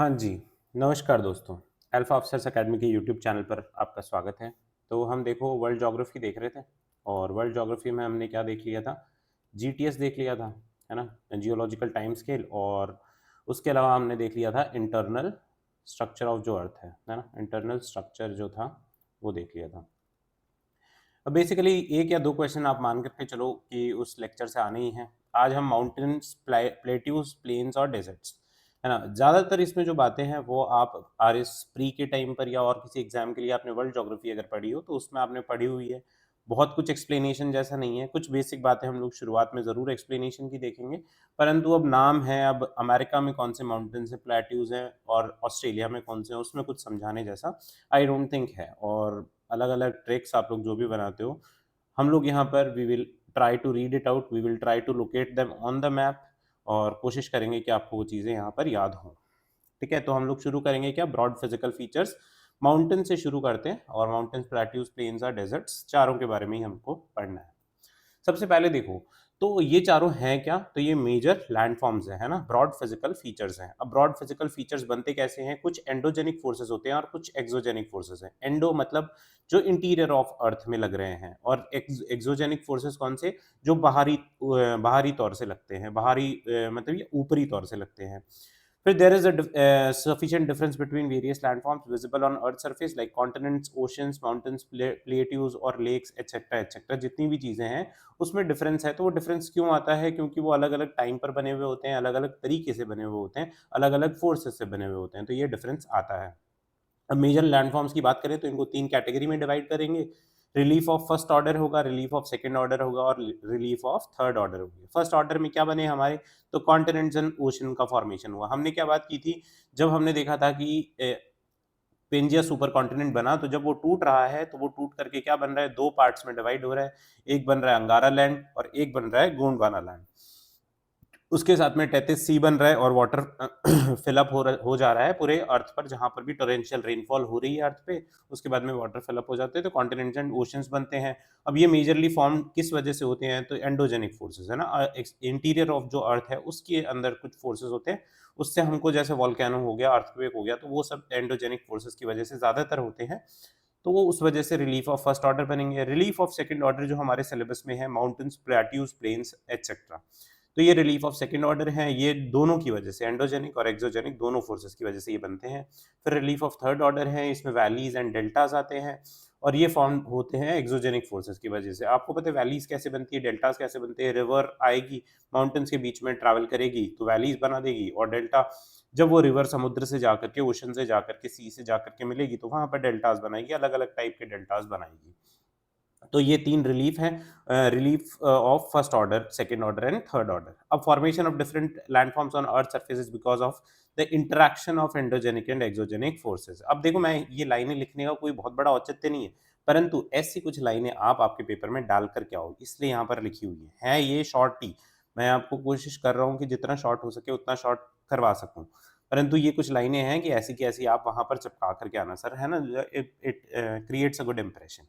हाँ जी, नमस्कार दोस्तों। अल्फ़ा अफ़सर्स अकेडमी के यूट्यूब चैनल पर आपका स्वागत है। तो हम देखो वर्ल्ड ज्योग्राफ़ी देख रहे थे और वर्ल्ड ज्योग्राफ़ी में हमने क्या देख लिया था? जीटीएस देख लिया था, है ना? जियोलॉजिकल टाइम स्केल और उसके अलावा हमने देख लिया था इंटरनल स्ट्रक्चर ऑफ जो अर्थ है ना? इंटरनल स्ट्रक्चर जो था, वो देख लिया था। अब बेसिकली 1 या 2 क्वेश्चन आप मान कर के चलो कि उस लेक्चर से आने ही हैं। आज हम माउंटेन्स, प्लेट्यूज, प्लेन्स और डेजर्ट्स, है ना? ज़्यादातर इसमें जो बातें हैं वो आप आरएस प्री के टाइम पर या और किसी एग्जाम के लिए आपने वर्ल्ड ज्योग्राफी अगर पढ़ी हो तो उसमें आपने पढ़ी हुई है। बहुत कुछ एक्सप्लेनेशन जैसा नहीं है, कुछ बेसिक बातें हम लोग शुरुआत में ज़रूर एक्सप्लेनेशन की देखेंगे, परंतु अब नाम है, अब अमेरिका में कौन से माउंटेन्स हैं, प्लेट्यूज हैं और ऑस्ट्रेलिया में कौन से हैं, उसमें कुछ समझाने जैसा आई डोंट थिंक है। और अलग-अलग ट्रिक्स आप लोग जो भी बनाते हो, हम लोग यहाँ पर we will try to read it out, we will try to locate them on the map और कोशिश करेंगे कि आपको वो चीज़ें यहाँ पर याद हों। ठीक है? तो हम लोग शुरू करेंगे क्या ब्रॉड फिजिकल फीचर्स, माउंटेन से शुरू करते हैं और माउंटेन्स, प्लेट्यूज, प्लेन्स और डेजर्ट्स चारों के बारे में ही हमको पढ़ना है। सबसे पहले देखो, तो ये चारों हैं क्या? तो ये मेजर लैंडफॉर्म्स हैं, है ना? ब्रॉड फिजिकल फीचर्स हैं। अब ब्रॉड फिजिकल फीचर्स बनते कैसे हैं? कुछ एंडोजेनिक फोर्सेस होते हैं और कुछ एक्सोजेनिक फोर्सेस हैं। एंडो मतलब जो इंटीरियर ऑफ अर्थ में लग रहे हैं और एक्सोजेनिक फोर्सेस कौन से? जो बाहरी तौर से लगते हैं। बाहरी मतलब ये ऊपरी तौर से लगते हैं। फिर there is a sufficient difference between various landforms visible on Earth surface like continents, oceans, mountains, plateaus और lakes etc etc जितनी भी चीजें हैं उसमें डिफरेंस है। तो वो डिफरेंस क्यों आता है? क्योंकि वो अलग अलग टाइम पर बने हुए होते हैं, अलग अलग तरीके से बने हुए होते हैं, अलग अलग फोर्सेस से बने हुए होते हैं, तो ये डिफरेंस आता है। अब मेजर लैंडफॉर्म्स की बात करें तो इनको 3 कैटेगरी में डिवाइड करेंगे। रिलीफ ऑफ फर्स्ट ऑर्डर होगा, रिलीफ ऑफ सेकंड ऑर्डर होगा और रिलीफ ऑफ थर्ड ऑर्डर होगी। फर्स्ट ऑर्डर में क्या बने हमारे? तो कॉन्टिनेंट्स एंड ओशन का फॉर्मेशन हुआ। हमने क्या बात की थी? जब हमने देखा था कि पेंजिया सुपर कॉन्टिनेंट बना, तो जब वो टूट रहा है तो वो टूट करके क्या बन रहा है? 2 पार्ट्स में डिवाइड हो रहा है। एक बन रहा है अंगारा लैंड और एक बन रहा है गोंडवाना लैंड। उसके साथ में टेथिस सी बन रहा है और वाटर फिलअप हो जा रहा है पूरे अर्थ पर, जहां पर भी टोरेंशियल रेनफॉल हो रही है अर्थ पे, उसके बाद में वाटर फिलअप हो जाते हैं तो कॉन्टिनेंट्स एंड ओशंस बनते हैं। अब ये मेजरली फॉर्म किस वजह से होते हैं? तो एंडोजेनिक फोर्सेस, है ना? इंटीरियर ऑफ जो अर्थ है उसके अंदर कुछ फोर्सेस होते हैं, उससे हमको जैसे वॉल्केनो हो गया, अर्थक्वेक हो गया, तो वो सब एंडोजेनिक फोर्सेस की वजह से ज्यादातर होते हैं। तो वो उस वजह से रिलीफ ऑफ फर्स्ट ऑर्डर बनेंगे। रिलीफ ऑफ सेकंड ऑर्डर जो हमारे सिलेबस में है, माउंटेन्स, प्लेट्यूज, प्लेन्स एटसेट्रा, तो ये रिलीफ ऑफ सेकंड ऑर्डर हैं, ये दोनों की वजह से, एंडोजेनिक और एक्सोजेनिक दोनों फोर्सेस की वजह से ये बनते हैं। फिर रिलीफ ऑफ थर्ड ऑर्डर है, इसमें वैलीज एंड डेल्टास आते हैं और ये फॉर्म होते हैं एक्सोजेनिक फोर्सेस की वजह से। आपको पता है वैलीज कैसे बनती है, डेल्टास कैसे बनते हैं? रिवर आएगी, माउंटेन्स के बीच में ट्रैवल करेगी तो वैलीज बना देगी, और डेल्टा जब वो रिवर समुद्र से जाकर के, ओशन से जाकर के, सी से जाकर के मिलेगी तो वहां पर डेल्टास बनाएगी, अलग अलग टाइप के डेल्टास बनाएगी। तो ये 3 रिलीफ हैं, relief of first order, second order and third order. अब formation of different landforms on earth surface is because of the interaction of endogenic and exogenic forces. अब देखो, मैं ये लाइनें लिखने का कोई बहुत बड़ा औचित्य नहीं है, परंतु ऐसी कुछ लाइनें आप आपके पेपर में डाल कर के आओ, इसलिए यहाँ पर लिखी हुई है ये शॉर्ट ही। मैं आपको कोशिश कर रहा हूँ कि जितना शॉर्ट हो सके उतना शॉर्ट करवा सकूँ, परंतु ये कुछ लाइनें हैं कि ऐसी की ऐसी आप वहां पर चिपका करके आना सर, है ना? It it creates a good impression.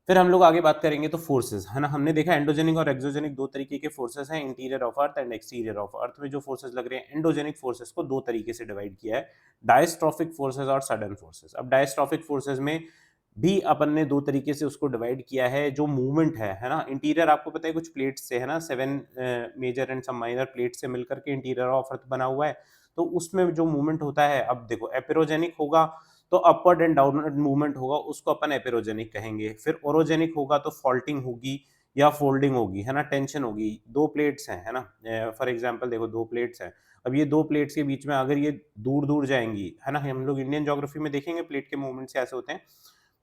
फिर हम लोग आगे बात करेंगे तो फोर्सेस, है ना? हमने देखा एंडोजेनिक और एक्सोजेनिक दो तरीके के फोर्सेस हैं, interior of earth and exterior of earth में जो फोर्सेस लग रहे हैं, एंडोजेनिक फोर्सेस को दो तरीके से डिवाइड किया है, डायस्ट्रॉफिक फोर्सेस और सडन फोर्सेस। अब डायस्ट्रॉफिक फोर्सेस में भी अपन ने दो तरीके से उसको डिवाइड किया है। जो मूवमेंट है ना? इंटीरियर आपको पता है कुछ प्लेट से, है ना? 7 major and some minor plate से मिलकर के इंटीरियर ऑफ अर्थ बना हुआ है, तो उसमें जो मूवमेंट होता है, अब देखो एपिरोजेनिक होगा तो अपवर्ड एंड डाउनवर्ड मूवमेंट होगा, उसको अपन एपिरोजेनिक कहेंगे। फिर ओरोजेनिक होगा तो फॉल्टिंग होगी या फोल्डिंग होगी, है ना? टेंशन होगी। दो प्लेट्स हैं, है ना? फॉर एग्जांपल देखो, दो प्लेट्स हैं, अब ये दो प्लेट्स के बीच में अगर ये दूर दूर जाएंगी, है ना? हम लोग इंडियन ज्योग्राफी में देखेंगे प्लेट के मूवमेंट्स ऐसे होते हैं,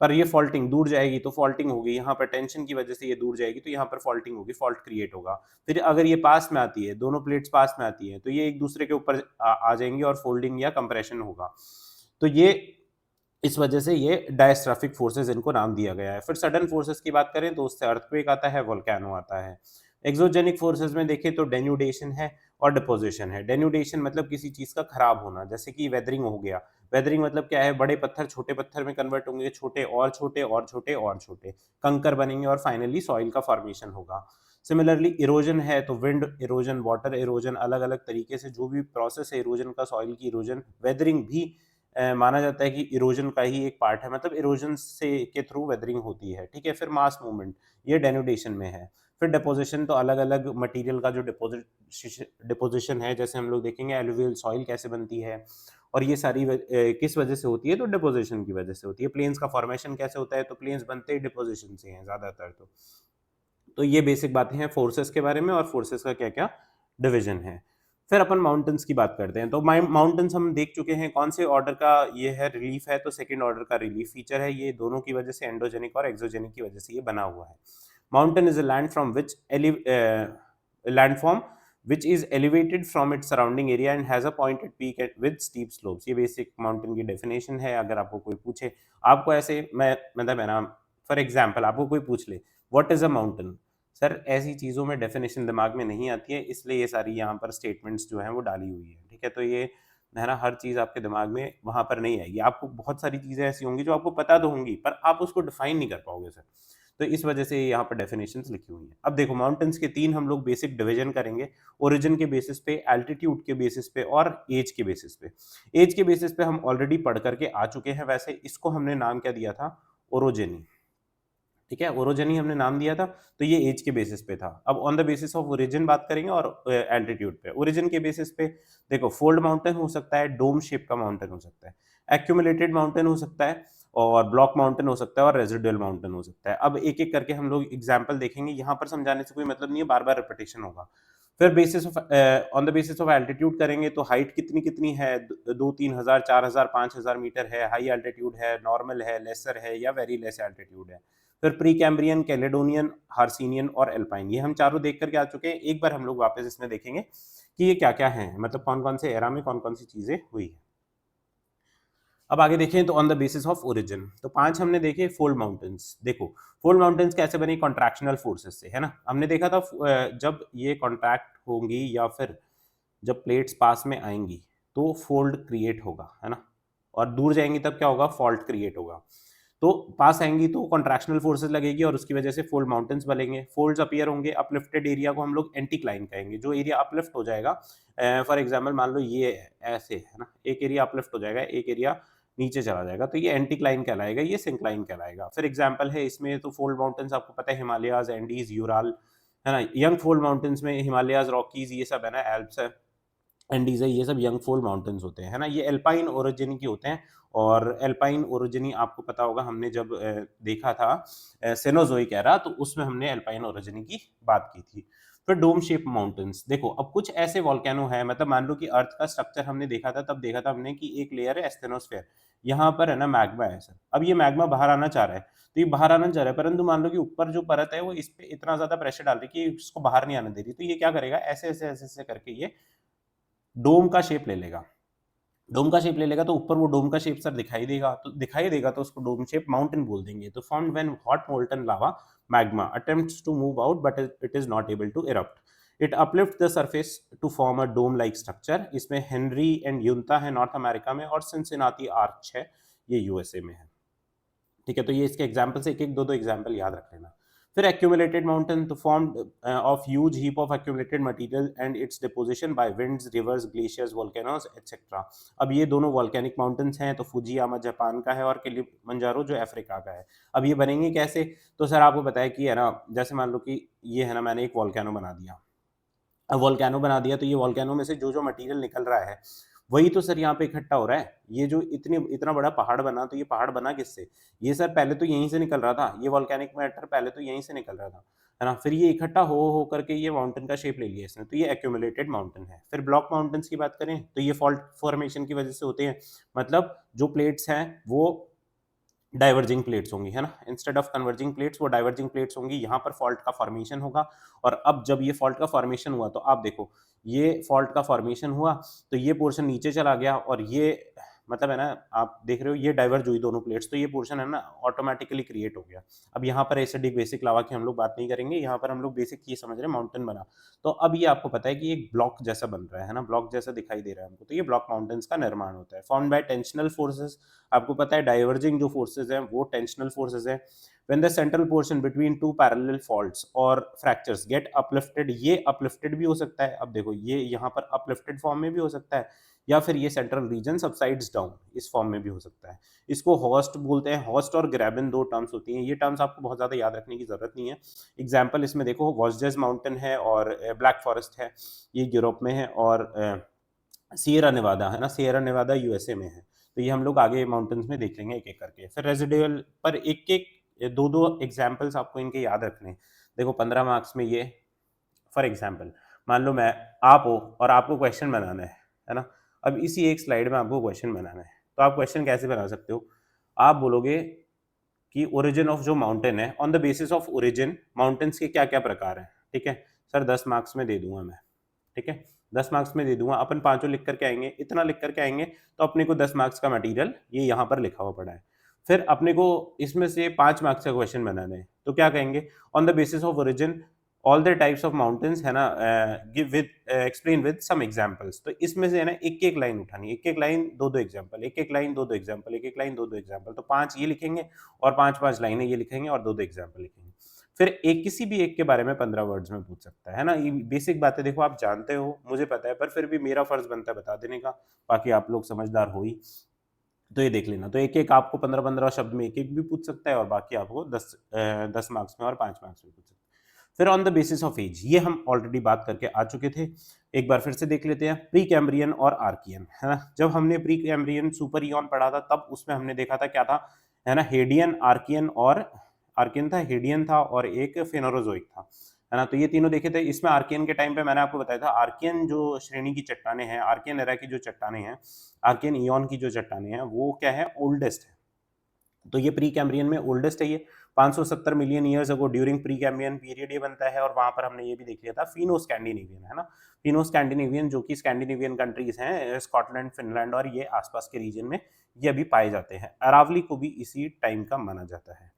पर ये फॉल्टिंग दूर जाएगी तो फॉल्टिंग होगी, यहाँ पर टेंशन की वजह से ये दूर जाएगी तो यहाँ पर फॉल्टिंग होगी, फॉल्ट क्रिएट होगा। फिर अगर ये पास में आती है, दोनों प्लेट्स पास में आती है, तो ये एक दूसरे के ऊपर आ जाएंगी और फोल्डिंग या कंप्रेशन होगा। तो ये इस वजह से ये डायस्ट्रॉफिक फोर्सेस इनको नाम दिया गया है। फिर सडन फोर्सेस की बात करें तो उससे अर्थक्वेक आता है, वोल्केनो आता है। एक्सोजेनिक फोर्सेस में देखें तो डेन्यूडेशन है और डिपोजिशन है। डेन्यूडेशन मतलब किसी चीज का खराब होना, जैसे कि वेदरिंग हो गया। वेदरिंग मतलब क्या है? बड़े पत्थर छोटे पत्थर में कन्वर्ट होंगे, छोटे और छोटे और छोटे और छोटे कंकर बनेंगे और फाइनली सॉइल का फॉर्मेशन होगा। सिमिलरली इरोजन है तो विंड इरोजन, वाटर इरोजन, अलग अलग तरीके से जो भी प्रोसेस है इरोजन का, सॉइल की इरोजन, वेदरिंग भी माना जाता है कि इरोजन का ही एक पार्ट है, मतलब इरोजन से के थ्रू वेदरिंग होती है, ठीक है। फिर मास मूवमेंट, ये डेनुडेशन में है। फिर डिपोजिशन, तो अलग अलग मटेरियल का जो डिपोजिशन है, जैसे हम लोग देखेंगे एलुवियल सॉइल कैसे बनती है, और ये सारी किस वजह से होती है, तो डिपोजिशन की वजह से होती है। प्लेन्स का फॉर्मेशन कैसे होता है, तो प्लेन्स बनते ही डिपोजिशन से हैं ज्यादातर। तो ये बेसिक बातें हैं फोर्सेस के बारे में, और फोर्सेस का क्या क्या डिवीजन है। फिर अपन माउंटेन्स की बात करते हैं। तो माउंटेन्स हम देख चुके हैं कौन से ऑर्डर का ये है, रिलीफ है, तो सेकंड ऑर्डर का रिलीफ फीचर है। ये दोनों की वजह से, एंडोजेनिक और एक्सोजेनिक की वजह से ये बना हुआ है। Mountain is a land from which landform which is elevated from its surrounding area and has a pointed peak with steep slopes। ये बेसिक माउंटेन की डेफिनेशन है। अगर आपको कोई पूछे, आपको ऐसे मैं मतलब है ना, फॉर एग्जांपल आपको कोई पूछ ले what is a mountain, sir ऐसी चीज़ों में डेफिनेशन दिमाग में नहीं आती है, इसलिए ये सारी यहाँ पर स्टेटमेंट्स जो हैं वो डाली हुई है, ठीक है। तो ये है ना, हर चीज़ आपके दिमाग में वहाँ पर नहीं आएगी। आपको बहुत सारी चीज़ें ऐसी होंगी जो आपको पता तो होंगी, पर आप उसको डिफाइन नहीं कर पाओगे सर। तो इस वजह से यहाँ पर डेफिनेशंस लिखी हुई हैं। अब देखो, माउंटेन्स के 3 हम लोग बेसिक डिवीजन करेंगे, ओरिजिन के बेसिस पे, एल्टीट्यूड के बेसिस पे और एज के बेसिस पे। एज के बेसिस पे हम ऑलरेडी पढ़ करके आ चुके हैं, वैसे इसको हमने नाम क्या दिया था, ओरोजेनी, ठीक है। ओरोजेनी हमने नाम दिया था, तो ये एज के बेसिस पे था। अब on the basis of origin बात करेंगे और एल्टीट्यूड पे। ओरिजिन के बेसिस पे देखो, फोल्ड माउंटेन हो सकता है, डोम शेप का माउंटेन हो सकता है, एक्यूमुलेटेड माउंटेन हो सकता है, और ब्लॉक माउंटेन हो सकता है, और रेजिडुअल माउंटेन हो सकता है। अब एक एक करके हम लोग एग्जाम्पल देखेंगे, यहाँ पर समझाने से कोई मतलब नहीं है, बार बार रिपीटेशन होगा। फिर basis of on the basis of altitude करेंगे, तो हाइट कितनी कितनी है, 2-3 हज़ार, 4 हज़ार, 5 हज़ार मीटर है, हाई एल्टीट्यूड है, नॉर्मल है, लेसर है, या वेरी लेस एल्टीट्यूड है। फिर प्री कैम्ब्रियन, कैलेडोनियन, हार्सिनियन और एल्पाइन, ये हम चारों देख करके आ चुके हैं। एक बार हम लोग वापस इसमें देखेंगे कि ये क्या क्या है, मतलब कौन कौन से एरा में कौन कौन सी चीजें हुई है। अब आगे देखें तो on the basis of origin, तो 5 हमने देखे फोल्ड माउंटेन्स। देखो, फोल्ड माउंटेन्स कैसे बने, कॉन्ट्रैक्शनल फोर्सेस से, है ना। हमने देखा था जब ये कॉन्ट्रैक्ट होंगी या फिर जब प्लेट्स पास में आएंगी तो फोल्ड क्रिएट होगा, है ना, और दूर जाएंगी तब क्या होगा, फॉल्ट क्रिएट होगा। तो पास आएंगी तो कॉन्ट्रैक्शनल फोर्सेस लगेगी और उसकी वजह से फोल्ड माउंटेन्स बनेंगे। फोल्ड्स अपीयर होंगे, अपलिफ्टेड एरिया को हम लोग एंटीक्लाइन कहेंगे। जो एरिया अपलिफ्ट हो जाएगा, फॉर एग्जांपल मान लो ये ऐसे है ना, एक एरिया अपलिफ्ट हो जाएगा, एक एरिया नीचे चला जाएगा, तो ये एंटीक्लाइन कहलाएगा, ये सिंक्लाइन कहलाएगा। फिर एग्जांपल है इसमें, तो फोल्ड माउंटेन्स आपको पता है, हिमालयाज, एंडीज, यूराल, है ना। यंग फोल्ड माउंटेन्स में हिमालयाज, रॉकीज, ये सब है ना, एल्प्स है, एंडीज है, ये सब यंग फोल्ड माउंटेन्स होते हैं, है ना। ये एल्पाइन ओरिजिन की होते हैं, और एल्पाइन ओरिजिनी आपको पता होगा, हमने जब देखा था सेनोजोइक एरा, तो उसमें हमने एल्पाइन ओरिजिनी की बात की थी। फिर डोम शेप माउंटेन्स, देखो अब कुछ ऐसे वॉल्केनो है, मतलब मान लो कि अर्थ का स्ट्रक्चर हमने देखा था, तब देखा था हमने कि एक लेयर है एस्थेनोस्फेयर, यहाँ पर है ना मैग्मा है सर। अब ये मैग्मा बाहर आना चाह रहा है, तो ये बाहर आना चाह रहा है, परंतु मान लो कि ऊपर जो परत है वो इस पे इतना ज्यादा प्रेशर डाल रही है कि इसको बाहर नहीं आने दे रही, तो ये क्या करेगा, ऐसे ऐसे ऐसे ऐसे करके ये डोम का शेप ले लेगा। डोम का शेप ले लेगा तो ऊपर वो डोम का शेप सर दिखाई देगा, तो दिखाई देगा तो उसको डोम शेप माउंटेन बोल देंगे। तो formed when hot molten lava magma attempts to move out but it is not able to erupt, it uplift the surface to form a dome like structure. इसमें हेनरी एंड यूंता है North America में, और Cincinnati arch है, ये USA में है, ठीक है। तो ये इसके एग्जाम्पल से एक एक दो दो एग्जाम्पल याद रख लेना। फिर एक्यूमुलेटेड माउंटेन, तो formed of huge heap of accumulated material and it's deposition bye winds, reverse, glaciers, volcanoes etcetera. अब ये दोनों वॉल्केनिक माउंटेन्स हैं, तो फुजियामा जापान का है और किलिमंजारो जो अफ्रीका का है। अब ये बनेंगे कैसे, तो सर आपको पता है कि है ना, जैसे मान लो कि ये है ना, मैंने एक वॉल्केनो बना दिया। अब वॉल्केनो बना दिया, तो ये वॉल्केनो में से जो जो मटेरियल निकल रहा है वही तो सर यहाँ पे इकट्ठा हो रहा है। ये जो इतना बड़ा पहाड़ बना, तो ये पहाड़ बना किससे, ये सर पहले तो यहीं से निकल रहा था, ये वॉल्केनिक मैटर पहले तो यहीं से निकल रहा था, है ना। फिर ये इकट्ठा हो करके ये माउंटेन का शेप ले लिया इसने, तो ये एक्यूमुलेटेड माउंटेन है। फिर ब्लॉक माउंटेन्स की बात करें, तो ये फॉल्ट फॉर्मेशन की वजह से होते हैं, मतलब जो प्लेट्स हैं वो डाइवर्जिंग प्लेट्स होंगी, है ना, इंस्टेड ऑफ कन्वर्जिंग प्लेट्स वो डाइवर्जिंग प्लेट्स होंगी, यहाँ पर फॉल्ट का फॉर्मेशन होगा। और अब जब ये फॉल्ट का फॉर्मेशन हुआ, तो आप देखो ये फॉल्ट का फॉर्मेशन हुआ, तो ये पोर्शन नीचे चला गया, और ये मतलब है ना, आप देख रहे हो ये डाइवर्ज हुई दोनों प्लेट्स, तो ये पोर्शन है ना ऑटोमेटिकली क्रिएट हो गया। अब यहाँ पर एसिडिक बेसिक लावा की हम लोग बात नहीं करेंगे, यहाँ पर हम लोग बेसिक ये समझ रहे हैं माउंटेन बना। तो अब ये आपको पता है कि एक ब्लॉक जैसा बन रहा है ना, ब्लॉक जैसा दिखाई दे रहा है हमको, तो ये ब्लॉक माउंटेन्स का निर्माण होता है। फॉर्म्ड बाय टेंशनल फोर्सेस, आपको पता है डाइवर्जिंग जो फोर्सेज हैं वो टेंशनल फोर्सेज हैं। when the central portion between two parallel faults or fractures get uplifted, ये uplifted भी हो सकता है, अब देखो ये यहाँ पर uplifted फॉर्म में भी हो सकता है, या फिर ये सेंट्रल रीजन सबसाइड्स डाउन इस फॉर्म में भी हो सकता है। इसको हॉस्ट बोलते हैं। हॉस्ट और ग्रैबन दो टर्म्स होती हैं, ये टर्म्स आपको बहुत ज़्यादा याद रखने की जरूरत नहीं है। एग्जाम्पल इसमें देखो, वॉस्जेस माउंटेन है और ब्लैक फॉरेस्ट है, ये यूरोप में है, और सियरा नेवादा है ना, सियरा नेवादा यूएसए में है। तो ये हम लोग आगे माउंटेन्स में देख लेंगे एक एक करके। फिर रेजिडुअल पर एक एक दो दो एग्जाम्पल्स आपको इनके याद रखने। देखो 15 मार्क्स में ये, फॉर एग्जाम्पल मान लो मैं आप हो और आपको क्वेश्चन बनाना है ना। अब इसी एक स्लाइड में आपको क्वेश्चन बनाना है, तो आप क्वेश्चन कैसे बना सकते हो? आप बोलोगे कि ओरिजिन ऑफ जो माउंटेन है, on the basis of origin mountains के क्या क्या प्रकार हैं। ठीक है सर, 10 मार्क्स में दे दूंगा मैं। ठीक है 10 मार्क्स में दे दूंगा, अपन पांचों लिख करके आएंगे, इतना लिख करके आएंगे, तो अपने को 10 मार्क्स का मटेरियल ये यहाँ पर लिखा हुआ पड़ा है। फिर अपने को इसमें से 5 मार्क्स का क्वेश्चन बनाना है, तो क्या कहेंगे? On the basis of origin all the types of mountains, है ना, give with explain with some examples. तो इसमें से है ना एक एक लाइन उठानी, एक एक लाइन दो दो एग्जांपल, एक एक लाइन दो दो एग्जांपल, एक एक लाइन दो दो एग्जांपल। तो 5 ये लिखेंगे और 5 लाइनें ये लिखेंगे और दो दो एग्जांपल लिखेंगे। फिर एक किसी भी एक के बारे में 15 वर्ड्स में पूछ सकता है ना। ये बेसिक बातें देखो आप जानते हो, मुझे पता है, पर फिर भी मेरा फर्ज बनता है बता देने का, बाकी आप लोग समझदार हो ही। तो ये देख लेना, तो एक एक आपको 15 शब्द में एक एक भी पूछ सकता है, और बाकी आपको 10 मार्क्स में और 5 मार्क्स में पूछ सकता है। फिर on the basis of age, ये हम ऑलरेडी बात करके आ चुके थे, एक बार फिर से देख लेते हैं। प्री कैम्ब्रियन और आर्कियन, है ना। जब हमने प्री कैम्ब्रियन सुपर इयॉन पढ़ा था, तब उसमें हमने देखा था क्या था, है ना, हेडियन, आर्कियन और आर्कियन था, हेडियन था, और एक फेनोरोजोइक था, है ना। तो ये तीनों देखे थे। इसमें आर्कियन के टाइम पे मैंने आपको बताया था, आर्कियन जो श्रेणी की चट्टाने हैं, आर्कियन एरा की जो चट्टाने हैं, आर्कियन इयॉन की जो चट्टाने हैं, वो क्या है, ओल्डेस्ट है। तो ये प्री कैम्ब्रियन में ओल्डेस्ट है, ये 570 million years ago during pre Cambrian period ये बनता है। और वहां पर हमने ये भी देख लिया था फिनो स्कैंडिनेवियन, है ना, फिनो स्कैंडिनेवियन, जो कि स्कैंडिनेवियन कंट्रीज हैं, स्कॉटलैंड, फिनलैंड और ये आसपास के रीजन में ये अभी पाए जाते हैं। अरावली को भी इसी टाइम का माना जाता है।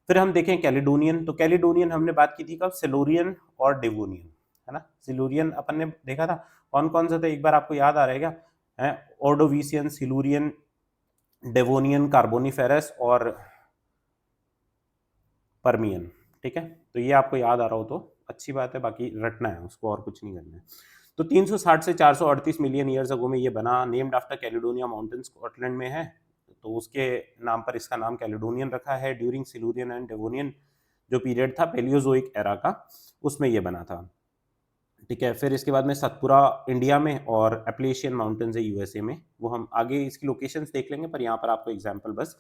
फिर हम देखें कैलिडोनियन, तो कैलिडोनियन हमने बात की थी कब, सिलोरियन और डेवोनियन, है ना। सिलोरियन अपन ने देखा था, कौन कौन सा था, एक बार आपको याद आ रहेगा, है ऑर्डोविसियन, सिलूरियन, डेवोनियन, कार्बोनिफेरस और परमियन। ठीक है, तो ये आपको याद आ रहा हो तो अच्छी बात है, बाकी रटना है उसको और कुछ नहीं करना है। तो 360 से 438 मिलियन ईयर्स अगो में ये बना, named after Caledonia mountain, Scotland में है, तो उसके नाम पर इसका नाम कैलिडोनियन रखा है। ड्यूरिंग सिलूरियन एंड डेवोनियन जो पीरियड था पेलियोजोइक एरा का, उसमें ये बना था। ठीक है, फिर इसके बाद में सतपुरा इंडिया में और एप्लेशियन माउंटेन्स है यूएसए में, वो हम आगे इसकी लोकेशंस देख लेंगे, पर यहाँ पर आपको एग्जांपल बस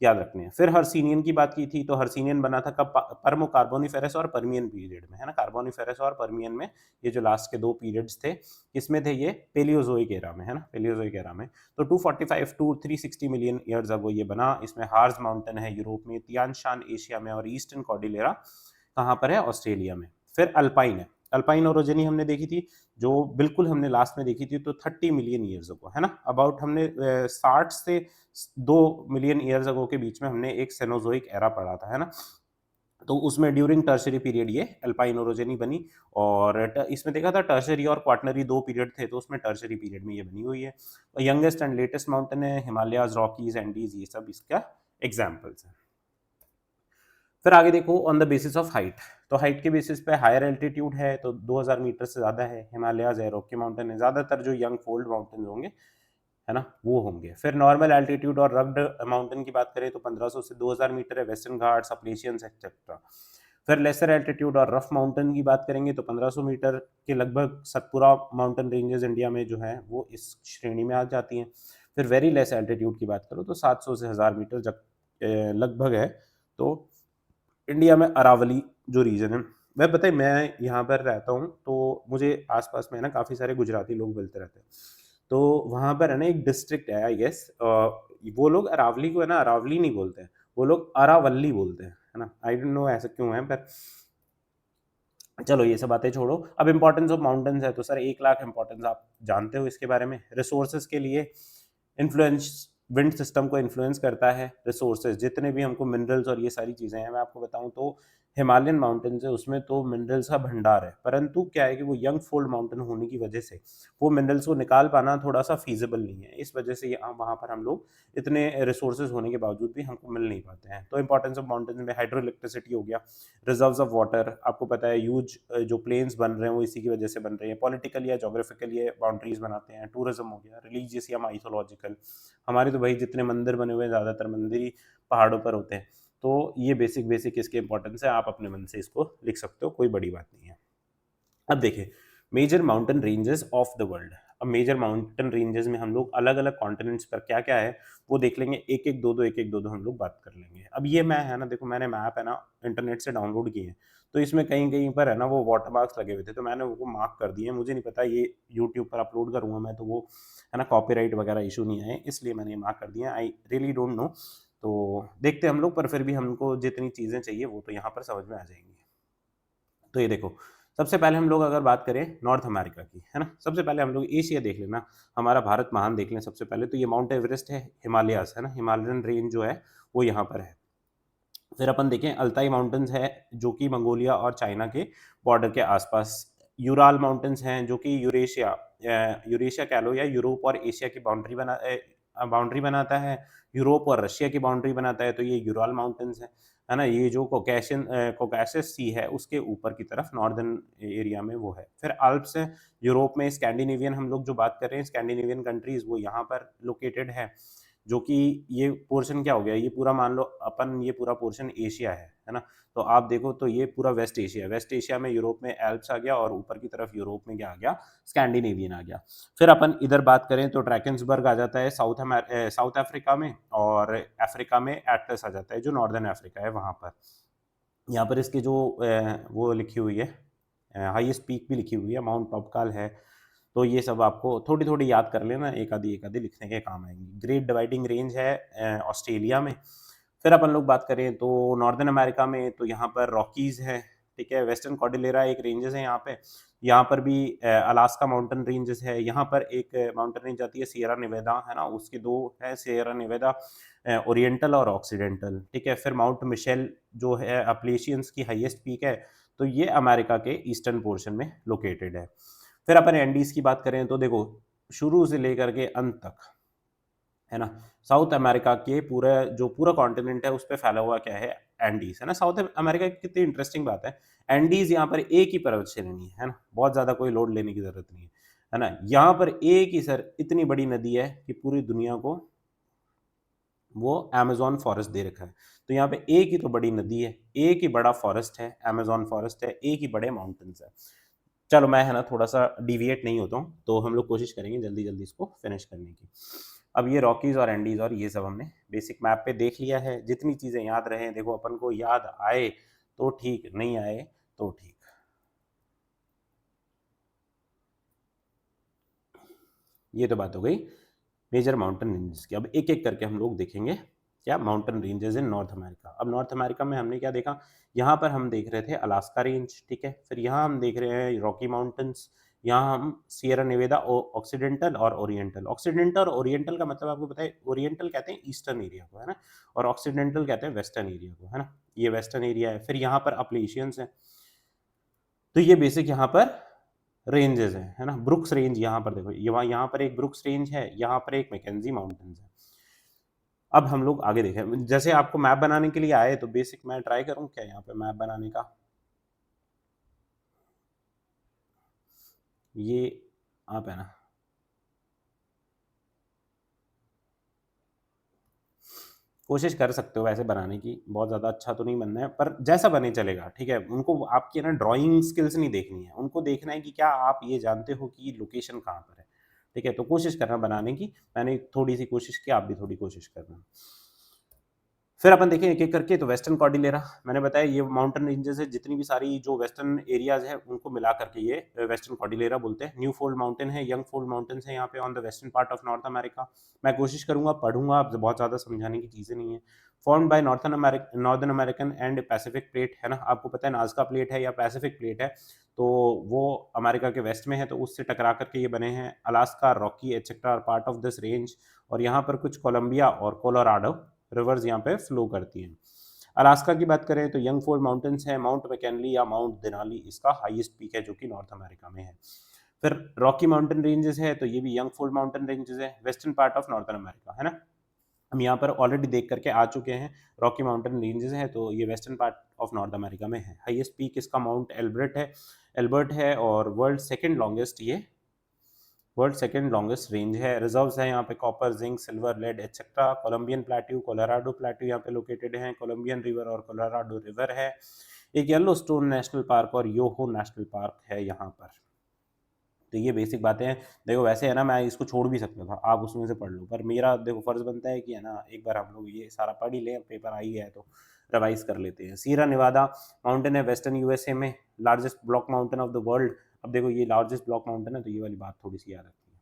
याद रखने हैं। फिर हर्सिनियन की बात की थी, तो हर्सिनियन बना था कब, परमो कार्बोनिफेरस और परमियन पीरियड में, है ना। कार्बोनिफेरस और परमियन में ये जो लास्ट के दो पीरियड्स थे, किसमें थे ये, पेलियोजोइक एरा में, है ना, पेलियोजोइक एरा में। तो 245 टू 360 मिलियन ईयर्स अगो ये बना। इसमें हार्स माउंटेन है यूरोप में, तियान शान एशिया में, और ईस्टर्न कॉर्डिलेरा कहाँ पर है, ऑस्ट्रेलिया में। फिर अल्पाइन है, अल्पाइन ओरोजनी हमने देखी थी, जो बिल्कुल हमने लास्ट में देखी थी, तो 30 मिलियन ईयर्स अगो, है ना। अबाउट हमने 60 से 2 मिलियन ईयर्स अगो के बीच में हमने एक सेनोजोइक एरा पढ़ा था, है ना। तो उसमें ड्यूरिंग टर्शरी पीरियड ये अल्पाइन ओरोजनी बनी। और इसमें देखा था टर्शरी और क्वाटनरी दो पीरियड थे, तो उसमें टर्शरी पीरियड में ये बनी हुई है। यंगेस्ट एंड लेटेस्ट माउंटेन है हिमालयाज, रॉकीज, एंडीज, ये सब इसका एग्जाम्पल्स हैं। फिर आगे देखो on the basis of height, तो हाइट के बेसिस पे हायर एल्टीट्यूड है तो 2000 मीटर से ज्यादा है, हिमालयाज है, रॉकी माउंटेन है, ज्यादातर जो यंग फोल्ड माउंटेन होंगे, है ना, वो होंगे। फिर नॉर्मल एल्टीट्यूड और रग्ड माउंटेन की बात करें तो 1500 से 2000 मीटर है, वेस्टर्न घाट्स, अपलेशियंस एक्सेट्रा। फिर लेसर एल्टीट्यूड और रफ माउंटेन की बात करेंगे तो 1500 मीटर के लगभग सतपुरा माउंटेन रेंजेस इंडिया में जो है वो इस श्रेणी में आ जाती हैं। फिर वेरी लेस एल्टीट्यूड की बात करो तो 700 से 1000 मीटर जब लगभग है, तो इंडिया में अरावली जो रीजन है। मैं पता है, मैं यहाँ पर रहता हूँ तो मुझे आसपास में है ना काफ़ी सारे गुजराती लोग मिलते रहते हैं। तो वहाँ पर है ना एक डिस्ट्रिक्ट है आई गेस, वो लोग अरावली को है ना अरावली नहीं बोलते हैं, वो लोग अरावली बोलते हैं, है ना। आई डोंट नो ऐसा क्यों है, पर चलो ये सब बातें छोड़ो। अब इंपॉर्टेंस ऑफ माउंटेन्स है, तो सर 1 लाख इंपॉर्टेंस आप जानते हो इसके बारे में। रिसोर्सेज के लिए इन्फ्लुएंस विंड सिस्टम को इन्फ्लुएंस करता है। रिसोर्सेज जितने भी हमको मिनरल्स और ये सारी चीज़ें हैं, मैं आपको बताऊं तो हिमालयन माउंटेन्स है, उसमें तो मिनरल्स का भंडार है, परंतु क्या है कि वो यंग फोल्ड माउंटेन होने की वजह से वो मिनरल्स को निकाल पाना थोड़ा सा फीजिबल नहीं है। इस वजह से यहाँ वहाँ पर हम लोग इतने रिसोर्सेज होने के बावजूद भी हमको मिल नहीं पाते हैं। तो इंपॉर्टेंस ऑफ माउंटेन्स में हाइड्रो इलेक्ट्रिसिटी हो गया, रिजर्व्स ऑफ वाटर, आपको पता है ह्यूज जो प्लेन्स बन रहे हैं वो इसी की वजह से बन रहे हैं। पॉलिटिकल या जोग्राफिकल ये बाउंड्रीज बनाते हैं। टूरिज्म हो गया, रिलीजियस या माइथोलॉजिकल, हमारे तो भाई जितने मंदिर बने हुए हैं ज़्यादातर मंदिर ही पहाड़ों पर होते हैं। तो ये बेसिक बेसिक इसके इंपॉर्टेंस है, आप अपने मन से इसको लिख सकते हो, कोई बड़ी बात नहीं है। अब देखिए major mountain ranges of the world. अब मेजर माउंटेन रेंजेस में हम लोग अलग अलग कॉन्टिनेंट्स पर क्या क्या है वो देख लेंगे, एक एक दो दो हम लोग बात कर लेंगे। अब ये मैं है ना, देखो मैंने मैप है ना इंटरनेट से डाउनलोड किए हैं, तो इसमें कहीं कहीं पर है ना वो वाटर मार्क्स लगे हुए थे, तो मैंने वो मार्क कर दिए। मुझे नहीं पता ये यूट्यूब पर अपलोड करूंगा मैं तो वो है ना कॉपीराइट वगैरह इशू नहीं आए, इसलिए मैंने ये मार्क कर दिया। आई रियली डोंट नो, तो देखते हैं हम लोग, पर फिर भी हमको जितनी चीज़ें चाहिए वो तो यहाँ पर समझ में आ जाएंगी। तो ये देखो, सबसे पहले हम लोग अगर बात करें नॉर्थ अमेरिका की, है ना, सबसे पहले हम लोग एशिया देख लेना, हमारा भारत महान देख लें सबसे पहले। तो ये माउंट एवरेस्ट है, हिमालयास है ना, हिमालयन रेंज जो है वो यहाँ पर है। फिर अपन देखें अल्ताई माउंटेन्स है जो कि मंगोलिया और चाइना के बॉर्डर के आसपास। यूराल माउंटेन्स हैं जो कि यूरेशिया कह लो या यूरोप और एशिया की बाउंड्री बनाता है, यूरोप और रशिया की बाउंड्री बनाता है, तो ये यूराल माउंटेन्स है ना। ये जो कोकासस सी है उसके ऊपर की तरफ नॉर्दर्न एरिया में वो है। फिर अल्प्स है यूरोप में, स्कैंडिनेवियन हम लोग जो बात कर रहे हैं, स्कैंडिनेवियन कंट्रीज वो यहाँ पर लोकेटेड है, जो कि ये पोर्शन क्या हो गया, ये पूरा मान लो अपन ये पूरा पोर्शन एशिया है ना। तो आप देखो तो ये पूरा वेस्ट एशिया, वेस्ट एशिया में यूरोप में एल्प्स आ गया और ऊपर की तरफ यूरोप में क्या आ गया, स्कैंडिनेवियन आ गया। फिर अपन इधर बात करें तो ड्रैकेंसबर्ग आ जाता है साउथ अफ्रीका में, और अफ्रीका में एटलस आ जाता है जो नॉर्दर्न अफ्रीका है वहाँ पर। यहाँ पर इसकी जो वो लिखी हुई है, हाईएस्ट पीक भी लिखी हुई है, माउंट टॉपकाल है। तो ये सब आपको थोड़ी थोड़ी याद कर लेना, एक आधी लिखने के काम आएंगी। ग्रेट डिवाइडिंग रेंज है ऑस्ट्रेलिया में। फिर अपन लोग बात करें तो नॉर्दर्न अमेरिका में, तो यहाँ पर रॉकीज है, ठीक है। वेस्टर्न कॉर्डिलेरा एक रेंजेस है यहाँ पे, यहाँ पर भी अलास्का माउंटेन रेंजेस है। यहाँ पर एक माउंटेन रेंज आती है सियरा नेवेदा, है ना, उसके दो है, सियरा नेवेदा ओरिएंटल और ऑक्सीडेंटल, ठीक है। फिर माउंट मिशेल जो है अपलेशियंस की हाईएस्ट पीक है, तो ये अमेरिका के ईस्टर्न पोर्शन में लोकेटेड है। फिर अपन एंडीज की बात करें तो देखो शुरू से लेकर के अंत तक, है ना, साउथ अमेरिका के पूरा कॉन्टिनेंट है उस पर फैला हुआ क्या है, एंडीज, है ना। साउथ अमेरिका की कितनी इंटरेस्टिंग बात है, एंडीज यहाँ पर एक ही पर्वत श्रेणी है ना, बहुत ज्यादा कोई लोड लेने की जरूरत नहीं है ना। यहाँ पर एक ही सर इतनी बड़ी नदी है कि पूरी दुनिया को वो अमेजोन फॉरेस्ट दे रखा है। तो यहाँ पे एक ही तो बड़ी नदी है, एक ही बड़ा फॉरेस्ट है, अमेजोन फॉरेस्ट है, एक ही बड़े माउंटेन्स है। चलो मैं है ना थोड़ा सा डिविएट नहीं होता हूँ, तो हम लोग कोशिश करेंगे जल्दी जल्दी इसको फिनिश करने की। अब ये रॉकीज और एंडीज और ये सब हमने बेसिक मैप पे देख लिया है। जितनी चीज़ें याद रहे, देखो अपन को याद आए तो ठीक, नहीं आए तो ठीक। ये तो बात हो गई मेजर माउंटेन रेंजेस की। अब एक एक करके हम लोग देखेंगे क्या mountain ranges in north America. अब नॉर्थ अमेरिका में हमने क्या देखा, यहाँ पर हम देख रहे थे अलास्का रेंज, ठीक है। फिर यहाँ हम देख रहे हैं रॉकी माउंटेन्स, यहाँ हम सियरा नेवेदा ऑक्सीडेंटल और ओरिएंटल। ऑक्सीडेंटल और ओरिएंटल का मतलब आपको पता है, ओरिएंटल कहते हैं ईस्टर्न एरिया को, है ना, और ऑक्सीडेंटल कहते हैं वेस्टर्न एरिया को, है ना। ये वेस्टर्न एरिया है। फिर यहाँ पर अपलेशियंस है, तो ये बेसिक यहाँ पर रेंजेस है ना। ब्रुक्स रेंज यहाँ पर देखो, यहाँ पर एक ब्रुक्स रेंज है, यहाँ पर एक मैकेंजी माउंटेन्स है। अब हम लोग आगे देखें, जैसे आपको मैप बनाने के लिए आए तो बेसिक मैं ट्राई करूँ क्या यहाँ पे मैप बनाने का। ये आप है ना कोशिश कर सकते हो वैसे बनाने की, बहुत ज़्यादा अच्छा तो नहीं बनना है पर जैसा बने चलेगा, ठीक है। उनको आपकी ना ड्राइंग स्किल्स नहीं देखनी है, उनको देखना है कि क्या आप ये जानते हो कि लोकेशन कहाँ पर है, ठीक है। तो कोशिश करना बनाने की, मैंने थोड़ी सी कोशिश की, आप भी थोड़ी कोशिश करना। फिर अपन देखें एक एक करके, तो वेस्टर्न कॉर्डिलेरा मैंने बताया, ये माउंटेन रेंजेस है, जितनी भी सारी जो वेस्टर्न एरियाज है उनको मिला करके ये वेस्टर्न कॉर्डिलेरा बोलते हैं। न्यू फोल्ड माउंटेन है, यंग फोल्ड माउंटेन्स है यहाँ पे on the western part of North America. मैं कोशिश करूंगा, पढ़ूंगा, अब बहुत ज़्यादा समझाने की चीज़ें नहीं है। Formed by northern American and Pacific plate, है ना, आपको पता है नाजका प्लेट है या पैसिफिक प्लेट है, तो वो अमेरिका के वेस्ट में है, तो उससे टकरा करके ये बने हैं। Alaska, Rocky etcetera are part of this range, और यहाँ पर कुछ कोलंबिया और कोलोराडो रिवर्स यहाँ पे फ्लो करती हैं। अलास्का की बात करें तो यंग फोल्ड माउंटेन्स है, माउंट मैकनली या माउंट देनाली इसका हाईएस्ट पीक है जो कि नॉर्थ अमेरिका में है। फिर रॉकी माउंटेन रेंजेस है, तो ये भी यंग फोल्ड माउंटेन रेंजेस है, western part of northern America, है ना। हम यहाँ पर ऑलरेडी देख करके आ चुके हैं, रॉकी माउंटेन रेंजेस है, तो ये western part of North America में है। हाईएस्ट पीक इसका माउंट एल्बर्ट है, और वर्ल्ड सेकंड लॉन्गेस्ट रेंज है। रिजर्व्स है यहाँ पे copper, zinc, silver, lead etcetera. Colombian plateau, Colorado plateau यहाँ पे लोकेटेड है। कोलंबियन रिवर और कोलोराडो रिवर है। एक येलो स्टोन नेशनल पार्क और योहो नेशनल पार्क है यहाँ पर। तो ये बेसिक बातें हैं। देखो वैसे है ना, मैं इसको छोड़ भी सकता था, आप उसमें से पढ़ लो, पर मेरा देखो फर्ज बनता है कि है ना, एक बार हम लोग ये सारा पढ़ ही लें, पेपर आ ही गया है तो रिवाइज कर लेते हैं। सीरा निवादा माउंटेन है वेस्टर्न यूएसए में, largest block mountain of the world. अब देखो ये लार्जेस्ट ब्लॉक माउंटेन है, तो ये वाली बात थोड़ी सी याद रखनी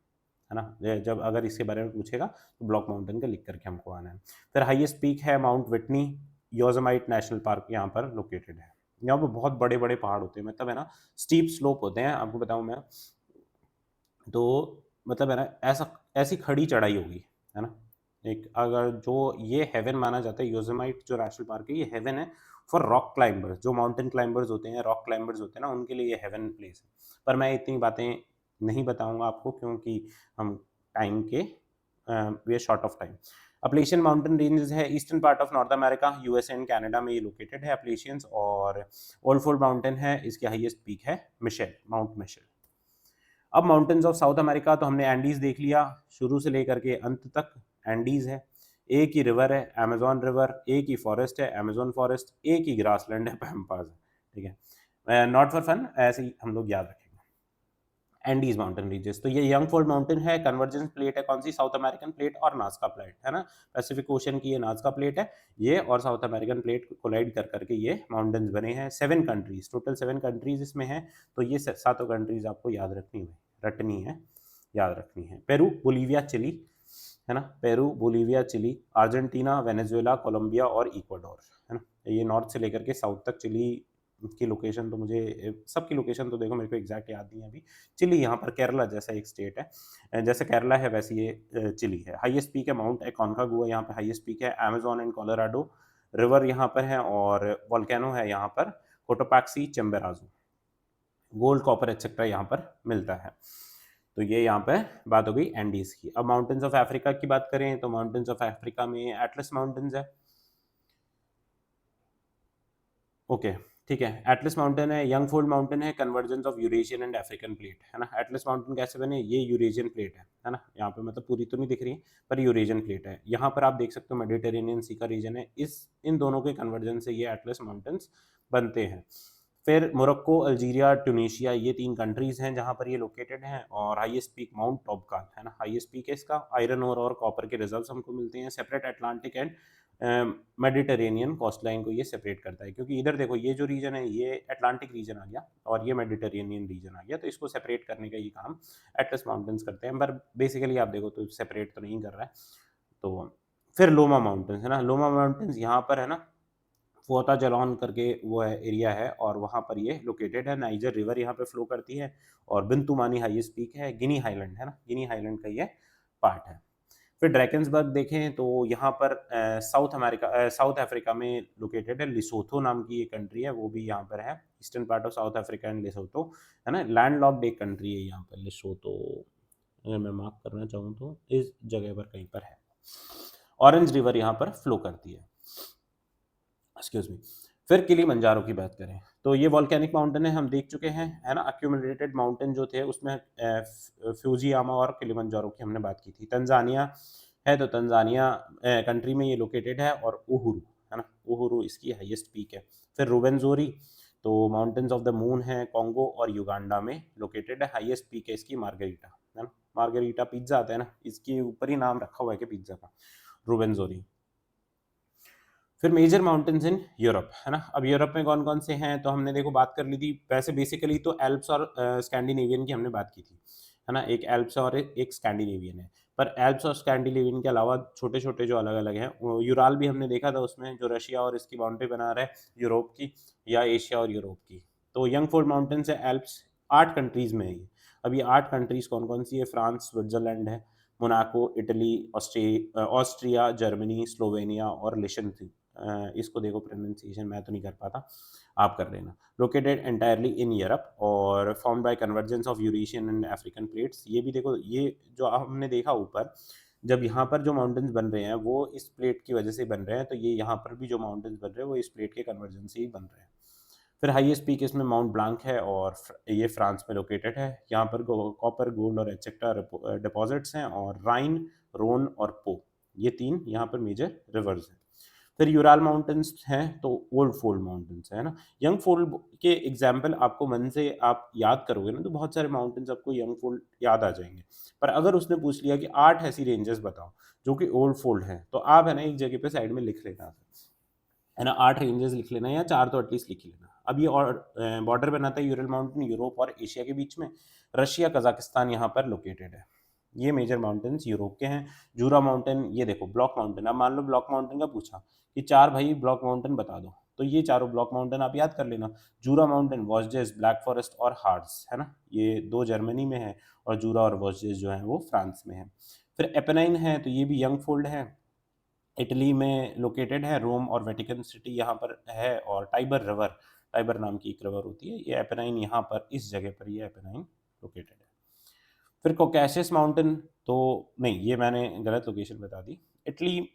है ना, जब अगर इसके बारे में पूछेगा तो ब्लॉक माउंटेन का लिख करके हमको आना है। फिर हाईएस्ट पीक है mount Whitney, Yosemite national park यहाँ पर लोकेटेड है। यहाँ पर बहुत बड़े बड़े पहाड़ होते हैं, मतलब है ना स्टीप स्लोप होते हैं, आपको बताऊँ मैं, तो मतलब है ना ऐसी खड़ी चढ़ाई होगी, है ना। एक अगर जो ये हेवन माना जाता है, योसेमाइट जो नेशनल पार्क है, ये हेवन है फॉर रॉक क्लाइंबर्स, जो माउंटेन क्लाइंबर्स होते हैं, रॉक क्लाइंबर्स होते हैं ना, उनके लिए ये हेवन प्लेस है। पर मैं इतनी बातें नहीं बताऊंगा आपको, क्योंकि हम टाइम के we are short of time. Appalachian mountain ranges है eastern part of North America, USA and Canada में ये लोकेटेड है अपलेशियंस। और ओल्डफोर्ड माउंटेन है, इसकी हाईएस्ट पीक है माउंट मिशेल। अब माउंटेन्स ऑफ साउथ अमेरिका, तो हमने एंडीज देख लिया शुरू से लेकर के अंत तक। एंडीज है, एक ही रिवर है अमेजोन रिवर, एक ही फॉरेस्ट है अमेजोन फॉरेस्ट, एक ही ग्रासलैंड है पैम्पास है, ठीक है। नॉट फॉर फन, ऐसे ही हम लोग याद रखेंगे। एंडीज माउंटेन रीजेस, तो ये यंग फोल्ड माउंटेन है, कन्वर्जेंस प्लेट है, कौन सी, साउथ अमेरिकन प्लेट और नाज़का प्लेट, है ना। पैसिफिक ओशन की ये नाज़का प्लेट है, ये और साउथ अमेरिकन प्लेट कोलाइड कर करके ये माउंटेन्स बने हैं। 7 कंट्रीज, टोटल 7 कंट्रीज इसमें हैं, तो ये सातों कंट्रीज आपको याद याद रखनी है। पेरू, बोलीविया, चिली, है ना, Peru, Bolivia, Chile, Argentina, Venezuela, Colombia और इक्वाडोर, है ना। ये नॉर्थ से लेकर के साउथ तक। चिली की लोकेशन तो मुझे, सबकी लोकेशन तो देखो मेरे को एग्जैक्ट याद नहीं है अभी। चिली यहाँ पर केरला जैसा एक स्टेट है, जैसे केरला है वैसे ये चिली है। हाईएस्ट पीक है माउंट एकोनकागुआ, यहाँ पे हाईएस्ट पीक है। अमेजोन एंड कोलोराडो रिवर यहाँ पर है, और वोल्केनो है यहाँ पर, कोटोपैक्सी, चेम्बेराजू। गोल्ड, कॉपर एक्सेट्रा यहाँ पर मिलता है। तो ये यहाँ पे बात हो गई एंडीज की। अब माउंटेन्स ऑफ अफ्रीका की बात करें तो माउंटेन्स ऑफ अफ्रीका में एटलस माउंटेन्स है, ओके, ठीक है। एटलस माउंटेन है, यंग फोल्ड माउंटेन है, convergence of Eurasian and African plate, है ना। एटलस माउंटेन कैसे बने, ये यूरेशियन प्लेट है ना, यहाँ पे मतलब पूरी तो नहीं दिख रही है पर यूरेशियन प्लेट है। यहाँ पर आप देख सकते हो मेडिटेरेनियन सी का रीजन है, इन दोनों के कन्वर्जेंस से ये एटलस माउंटेन्स बनते हैं। फिर मोरक्को, अल्जीरिया, ट्यूनीशिया, ये 3 कंट्रीज हैं जहाँ पर ये लोकेटेड हैं। और हाईएस्ट पीक माउंट टॉबकान, है ना, हाईएस्ट पीक है इसका। आयरन ओर और कॉपर के रिजर्व्स हमको मिलते हैं। Separate Atlantic and Mediterranean coast line को ये सेपरेट करता है, क्योंकि इधर देखो ये जो रीजन है ये अटलांटिक रीजन आ गया और ये मेडिटेरेनियन रीजन आ गया, तो इसको सेपरेट करने का ये काम एटलस माउंटेन्स करते हैं। पर बेसिकली आप देखो तो सेपरेट तो नहीं कर रहा है। तो फिर लोमा माउंटेन्स, है ना, लोमा माउंटेन्स यहाँ पर है ना, फोता जलौन करके वो है एरिया है, और वहाँ पर ये लोकेटेड है। नाइजर रिवर यहाँ पे फ्लो करती है, और बिंतुमानी हाईएस्ट पीक है। गिनी हाईलैंड, है ना, गिनी हाईलैंड का ये पार्ट है। फिर ड्रैकन्सबर्ग देखें तो यहाँ पर साउथ अफ्रीका में लोकेटेड है। लिसोथो नाम की ये कंट्री है, वो भी यहाँ पर है, eastern part of south Africa and लिसोथो, है ना। लैंडलॉक्ड एक कंट्री है यहाँ पर लिसोथो, अगर मैं मार्क करना चाहूँ तो इस जगह पर कहीं पर है। ऑरेंज रिवर यहाँ पर फ्लो करती है, एक्सक्यूज मी। फिर किलिमंजारो की बात करें तो ये वॉल्केनिक माउंटेन है, हम देख चुके हैं, है ना। अक्यूमुलेटेड माउंटेन जो थे उसमें फ्यूजियामा और किलिमंजारो की हमने बात की थी। तंजानिया है, तो तंजानिया कंट्री में ये लोकेटेड है, और उहुरु, है ना, उहुरु इसकी हाईएस्ट पीक है। फिर रुवेंजोरी, तो माउंटेन्स ऑफ द मून है, कॉन्गो और युगांडा में लोकेटेड है। हाईएस्ट पीक है इसकी मार्गरीटा, है ना। मार्गरीटा पिज्जा आता है ना, इसके ऊपर ही नाम रखा हुआ है कि पिज्जा का, रुवेंजोरी। फिर मेजर माउंटेन्स इन यूरोप, है ना। अब यूरोप में कौन कौन से हैं, तो हमने देखो बात कर ली थी। वैसे बेसिकली तो एल्प्स और स्कैंडिनेवियन की हमने बात की थी, है ना। एक एल्प्स और एक स्कैंडिनेवियन है, पर एल्प्स और स्कैंडिनेवियन के अलावा छोटे छोटे जो अलग अलग हैं, यूराल भी हमने देखा था उसमें, जो रशिया और इसकी बाउंड्री बना रहा है, यूरोप की या एशिया और यूरोप की, तो यंग फोल्ड माउंटेन्स है एल्प्स, 8 कंट्रीज़ में है ये। अब ये 8 कंट्रीज़ कौन कौन सी है? फ्रांस, स्विट्ज़रलैंड है, Monaco, Italy, Austria, Germany, Slovenia और लिशनथी। इसको देखो प्रोनाउंसिएशन मैं तो नहीं कर पाता, आप कर लेना। लोकेटेड एंटायरली इन यूरोप और formed by convergence of Eurasian and African plates. ये भी देखो, ये जो हमने देखा ऊपर, जब यहाँ पर जो माउंटेन्स बन रहे हैं वो इस प्लेट की वजह से बन रहे हैं, तो ये यहाँ पर भी जो माउंटेन्स बन रहे हैं वो इस प्लेट के कन्वर्जन से ही बन रहे हैं। फिर हाईएस्ट पीक इसमें माउंट ब्लांक है और ये फ्रांस में लोकेटेड है। यहाँ पर कॉपर, गोल्ड और एटसेट्रा डिपॉजिट्स हैं, और राइन, रोन और पो, ये 3 यहाँ पर मेजर रिवर्स हैं। फिर यूराल माउंटेन्स हैं, तो ओल्ड फोल्ड माउंटेन्स है ना। यंग फोल्ड के एग्जाम्पल आपको मन से आप याद करोगे ना, तो बहुत सारे माउंटेन्स आपको यंग फोल्ड याद आ जाएंगे। पर अगर उसने पूछ लिया कि 8 ऐसी रेंजेस बताओ जो कि ओल्ड फोल्ड हैं, तो आप है ना एक जगह पे साइड में लिख लेना, है ना, 8 रेंजेस लिख लेना, या 4 तो एटलीस्ट लिख ही लेना। अब ये और बॉर्डर बनाता है यूरल माउंटेन यूरोप और एशिया के बीच में। रशिया, कजाकिस्तान यहाँ पर लोकेटेड है। ये मेजर माउंटेन्स यूरोप के हैं। जूरा माउंटेन, ये देखो ब्लॉक माउंटेन। अब मान लो ब्लॉक माउंटेन का पूछा कि 4 भाई ब्लॉक माउंटेन बता दो, तो ये चारों ब्लॉक माउंटेन आप याद कर लेना। जूरा माउंटेन, वॉस्जेस, ब्लैक फॉरेस्ट और हार्ड्स, है ना, ये 2 जर्मनी में है, और जूरा और वॉस्जेस जो है वो फ्रांस में है। फिर एपेनाइन है, तो ये भी यंग फोल्ड है, इटली में लोकेटेड है। रोम और वेटिकन सिटी यहाँ पर है, और टाइबर रिवर, टाइबर नाम की एक रिवर होती है, ये एपेनाइन यहाँ पर इस जगह पर ये एपेनाइन लोकेटेड है। फिर कोकेशियस माउंटेन, तो नहीं, ये मैंने गलत लोकेशन बता दी। इटली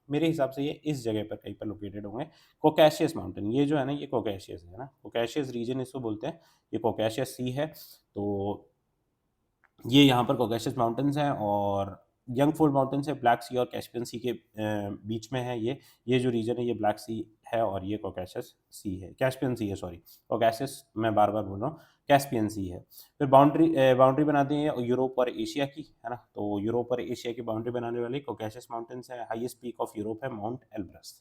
मेरे हिसाब से ये इस जगह पर कहीं पर लोकेटेड होंगे। कोकेशियस माउंटेन, ये जो है ना, ये कोकेशियस है ना, कोकेशियस रीजन इसको बोलते हैं, ये कोकेशियस सी है। तो ये यहाँ पर कोकेशियस माउंटेन्स हैं, और यंग फोल्ड माउंटेन्स है ब्लैक सी और कैस्पियन सी के बीच में है। ये जो रीजन है ये ब्लैक सी है, और ये कोकेशियस सी है, कैस्पियन सी है, सॉरी, कोकेशियस मैं बार बार बोल रहा हूँ, कैस्पियन सी है। फिर बाउंड्री बनाती है यूरोप और एशिया की, है ना, तो यूरोप और एशिया की बाउंड्री बनाने वाली कोकेशियस माउंटेन्स है। हाईएस्ट पीक ऑफ यूरोप है माउंट एल्ब्रस,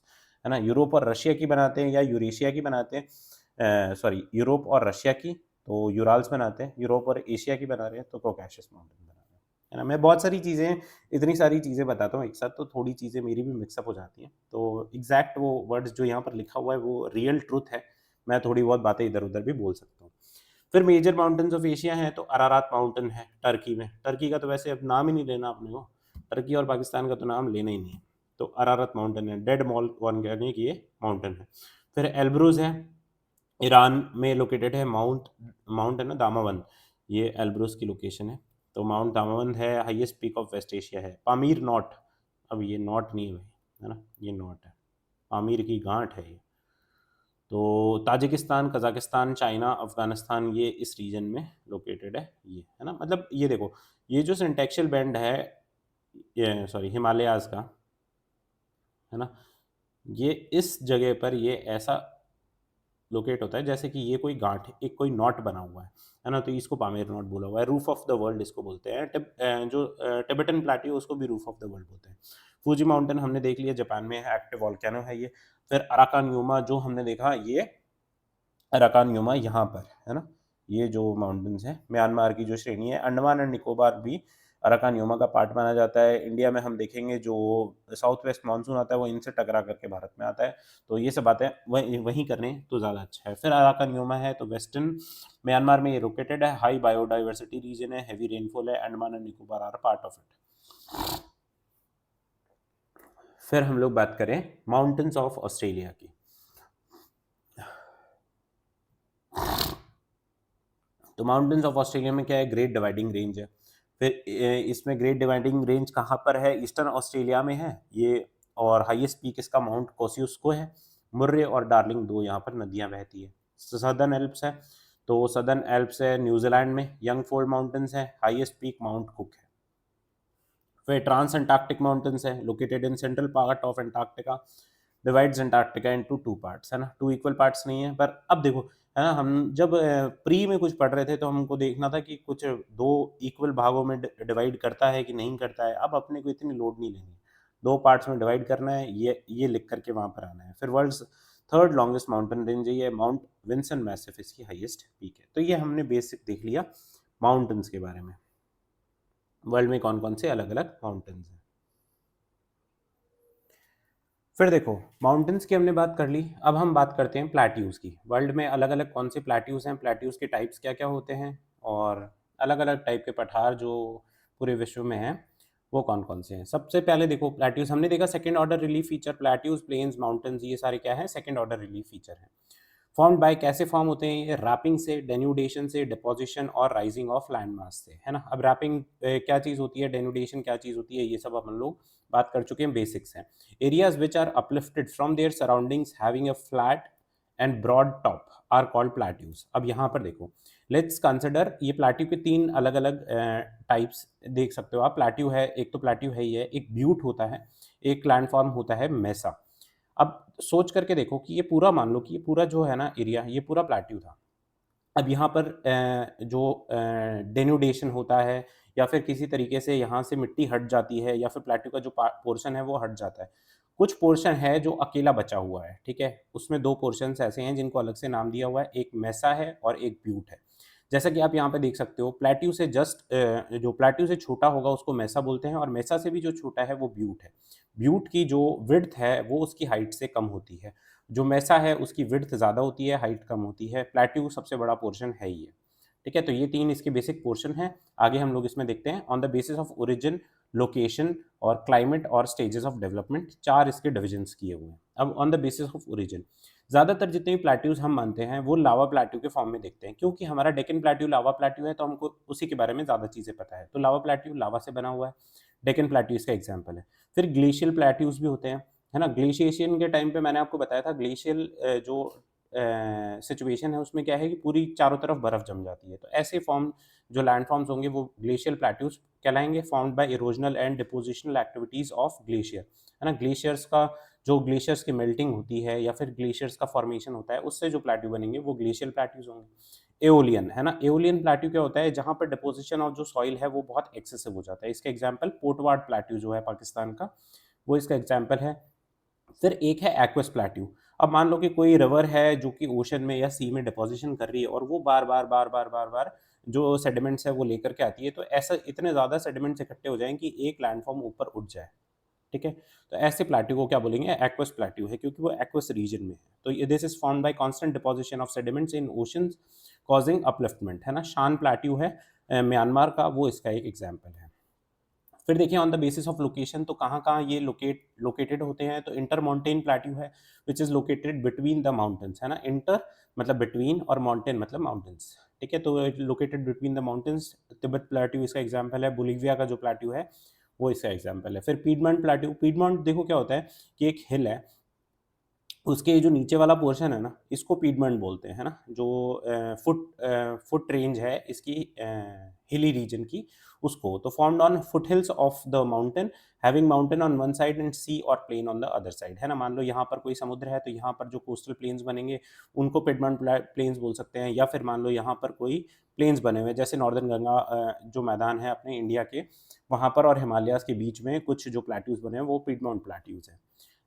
है ना। यूरोप और रशिया की बनाते हैं या यूरेशिया की बनाते हैं, सॉरी, यूरोप और रशिया की तो यूराल्स बनाते हैं, यूरोप और एशिया की बना रहे हैं तो कोकेशियस माउंटेन बना रहे हैं, है ना। मैं बहुत सारी चीज़ें, इतनी सारी चीज़ें बताता हूँ एक साथ, तो थोड़ी चीज़ें मेरी भी मिक्सअप हो जाती हैं। तो एग्जैक्ट वो वर्ड्स जो यहाँ पर लिखा हुआ है वो रियल ट्रूथ है, मैं थोड़ी बहुत बातें इधर उधर भी बोल सकता हूँ। फिर मेजर माउंटेन्स ऑफ एशिया है, तो अरारात माउंटेन है टर्की में। टर्की का तो वैसे अब नाम ही नहीं लेना अपने को, टर्की और पाकिस्तान का तो नाम लेना ही नहीं है। तो अरारत माउंटेन है, डेड मॉल वॉल्केनिक ये माउंटेन है। फिर एल्ब्रूज है, ईरान में लोकेटेड है। माउंट माउंट है ना, दामावन, ये एल्ब्रूस की लोकेशन है। तो माउंट दामावन है, highest peak of West Asia है। पामीर नॉट, अब ये नॉट नहीं है भाई, है ना, ये नॉट है, पामीर की गांठ है ये। तो ताजिकिस्तान, कजाकिस्तान, चाइना, अफगानिस्तान, ये इस रीजन में लोकेटेड है, ये, है ना। मतलब ये देखो, ये जो सिंटेक्शियल बैंड है, ये सॉरी हिमालयाज का, है ना, ये इस जगह पर ये ऐसा लोकेट होता है जैसे कि ये कोई गांठ, एक कोई नॉट बना हुआ है ना, तो इसको पामेर नॉट बोला हुआ है। रूफ ऑफ द वर्ल्ड इसको बोलते हैं। जो टिबेटन प्लेट्यू उसको भी रूफ ऑफ द वर्ल्ड बोलते हैं। फूजी माउंटेन हमने देख लिया, जापान में है, एक्टिव वॉल्केनो है ये। फिर अराकान यूमा जो हमने देखा, ये अराकान यूमा यहाँ पर है ना, ये जो माउंटेन्स हैं, म्यांमार की जो श्रेणी है। अंडमान एंड निकोबार भी अराकान यूमा का पार्ट माना जाता है। इंडिया में हम देखेंगे जो साउथ वेस्ट मानसून आता है वो इनसे टकरा करके भारत में आता है, तो ये सब बातें वहीं करें तो ज़्यादा अच्छा है। फिर अराकान यूमा है, तो वेस्टर्न म्यांमार में ये लोकेटेड है। हाई बायोडाइवर्सिटी रीजन है, हैवी रेनफॉल है। Andaman and Nicobar are part of it. फिर हम लोग बात करें माउंटेन्स ऑफ ऑस्ट्रेलिया की। तो माउंटेन्स ऑफ ऑस्ट्रेलिया में क्या है, ग्रेट डिवाइडिंग रेंज है। फिर इसमें ग्रेट डिवाइडिंग रेंज कहाँ पर है, ईस्टर्न ऑस्ट्रेलिया में है ये, और हाईएस्ट पीक इसका माउंट कोसियुस्को है। मुर्रे और डार्लिंग दो यहाँ पर नदियाँ बहती है। सदर्न एल्प्स है, तो सदर्न एल्प्स है न्यूजीलैंड में। यंग फोल्ड माउंटेन्स है, हाईएस्ट पीक माउंट कुक है। फिर ट्रांस अंटार्कटिक माउंटेन्स है, located in central part of Antarctica, divides Antarctica into 2 parts, है ना, 2 इक्वल पार्ट्स नहीं है। पर अब देखो, है ना, हम जब प्री में कुछ पढ़ रहे थे तो हमको देखना था कि कुछ 2 इक्वल भागों में डिवाइड करता है कि नहीं करता है। अब अपने को इतनी लोड नहीं लेनी, 2 पार्ट्स में डिवाइड करना है, ये लिख करके वहाँ पर आना है। फिर world's third longest mountain range है ये, माउंट विंसन मैसिफ इसकी हाईएस्ट पीक है। तो ये हमने बेसिक देख लिया माउंटेन्स के बारे में, वर्ल्ड में कौन कौन से अलग अलग माउंटेन्स हैं। फिर देखो, माउंटेन्स की हमने बात कर ली, अब हम बात करते हैं प्लेट्यूज की। वर्ल्ड में अलग अलग कौन से प्लेट्यूज हैं, प्लेट्यूज के टाइप्स क्या क्या होते हैं, और अलग अलग टाइप के पठार जो पूरे विश्व में हैं वो कौन कौन से हैं। सबसे पहले देखो प्लेट्यूज, हमने देखा second order relief feature, plateaus, plains, mountains, ये सारे क्या है, सेकेंड ऑर्डर रिलीफ फीचर हैं। फॉर्म्ड बाय, कैसे फॉर्म होते हैं ये, रैपिंग से, डेन्यूडेशन से, डिपोजिशन और राइजिंग ऑफ लैंड मास से, है ना। अब रैपिंग क्या चीज़ होती है, डेन्यूडेशन क्या चीज़ होती है, ये सब अपन लोग बात कर चुके हैं, बेसिक्स हैं। Areas which are uplifted from their surroundings having a flat and broad top are called plateaus. अब यहाँ पर देखो, लेट्स कंसिडर, ये प्लेट्यू के तीन अलग अलग टाइप्स देख सकते हो आप। प्लेट्यू है, एक तो प्लेट्यू है ही है, एक ब्यूट होता है, एक लैंडफॉर्म होता है मेसा। अब सोच करके देखो कि ये पूरा, मान लो कि ये पूरा जो है ना एरिया, ये पूरा प्लेट्यू था। अब यहाँ पर जो डेनुडेशन होता है या फिर किसी तरीके से यहाँ से मिट्टी हट जाती है या फिर प्लेट्यू का जो पोर्शन है वो हट जाता है। कुछ पोर्शन है जो अकेला बचा हुआ है, ठीक है। उसमें दो पोर्शंस ऐसे हैं जिनको अलग से नाम दिया हुआ है, एक मेसा है और एक ब्यूट है। जैसा कि आप यहाँ पे देख सकते हो, प्लेट्यू से जस्ट जो प्लेट्यू से छोटा होगा उसको मेसा बोलते हैं, और मेसा से भी जो छोटा है वो ब्यूट है। ब्यूट की जो विड्थ है वो उसकी हाइट से कम होती है, जो मेसा है उसकी विड्थ ज़्यादा होती है, हाइट कम होती है। प्लेट्यू सबसे बड़ा पोर्शन है ही है, ठीक है। तो ये तीन इसके बेसिक पोर्शन हैं। आगे हम लोग इसमें देखते हैं, on the basis of origin, location और क्लाइमेट और स्टेजेस ऑफ डेवलपमेंट, चार इसके डिविजन्स किए हुए हैं। अब on the basis of origin, ज़्यादातर जितने भी प्लेट्यूज हम मानते हैं वो लावा प्लेट्यू के फॉर्म में देखते हैं, क्योंकि हमारा डेक्कन प्लेट्यू लावा प्लेट्यू है तो हमको उसी के बारे में ज़्यादा चीज़ें पता है। तो लावा प्लेट्यू लावा से बना हुआ है, डेक्कन प्लेट्यू इसका एग्जाम्पल है। फिर ग्लेशियल प्लेट्यूज भी होते हैं, है ना। ग्लेशिएशन के टाइम पे मैंने आपको बताया था, ग्लेशियल जो सिचुएशन है उसमें क्या है कि पूरी चारों तरफ बर्फ जम जाती है। तो ऐसे फॉर्म जो लैंड फॉर्म्स होंगे वो ग्लेशियल प्लेट्यूज कहलाएंगे, formed by erosional and depositional activities of glacier, है ना। ग्लेशियर्स का जो ग्लेशियर्स की मेल्टिंग होती है या फिर ग्लेशियर्स का फॉर्मेशन होता है, उससे जो प्लेट्यू बनेंगे वो ग्लेशियल प्लेट्यूज होंगे। एओलियन, है ना। एओलियन प्लेट्यू क्या होता है, जहाँ पर डिपोजिशन ऑफ जो सॉइल है वो बहुत एक्सेसिव हो जाता है। इसका एग्जाम्पल पोटवाड प्लेट्यू जो है पाकिस्तान का, वो इसका एग्जाम्पल है। फिर एक है एक्वस प्लेट्यू। अब मान लो कि कोई रिवर है जो कि ओशन में या सी में डिपोजिशन कर रही है और वो बार बार बार बार बार बार जो सेडिमेंट्स है वो लेकर के आती है, तो ऐसा इतने ज़्यादा सेडिमेंट्स इकट्ठे हो जाएं कि एक लैंडफॉर्म ऊपर उठ जाए, ठीक है। तो ऐसे प्लेट्यू को क्या बोलेंगे, एक्वस प्लेट्यू है, क्योंकि वो एक्वस रीजन में है। तो ये this is formed by constant deposition of sediments in oceans causing upliftment, है ना। शान प्लेट्यू है म्यांमार का, वो इसका एक एग्जाम्पल है। फिर देखिए on the basis of location, तो कहाँ कहाँ ये लोकेटेड होते हैं, तो इंटर माउंटेन प्लेट्यू है which is located between the mountains, है ना। इंटर मतलब बिटवीन और माउंटेन मतलब माउंटेन्स, ठीक है। तो located between the mountains, Tibet plateau इसका एग्जाम्पल है। बोलिविया का जो प्लेट्यू है वो इसका एग्जाम्पल है। फिर पीडमंट प्लेट्यू, पीडमंट देखो क्या होता है कि एक हिल है, उसके जो नीचे वाला पोर्शन है ना, इसको पीडमंट बोलते हैं, है ना। जो फुट रेंज है इसकी हिली रीजन की, उसको। तो formed on foothills of the mountain, having mountain on one side and sea और plain on the other side, है ना। मान लो यहाँ पर कोई समुद्र है तो यहाँ पर जो कोस्टल प्लेन्स बनेंगे उनको पीडमंट प्लेन्स बोल सकते हैं। या फिर मान लो यहाँ पर कोई प्लेन्स बने हुए हैं, जैसे नॉर्दर्न गंगा जो मैदान है अपने इंडिया के, वहाँ पर और हिमालयाज के बीच में कुछ जो प्लेट्यूज बने हैं वो पीडमंट प्लेट्यूज हैं,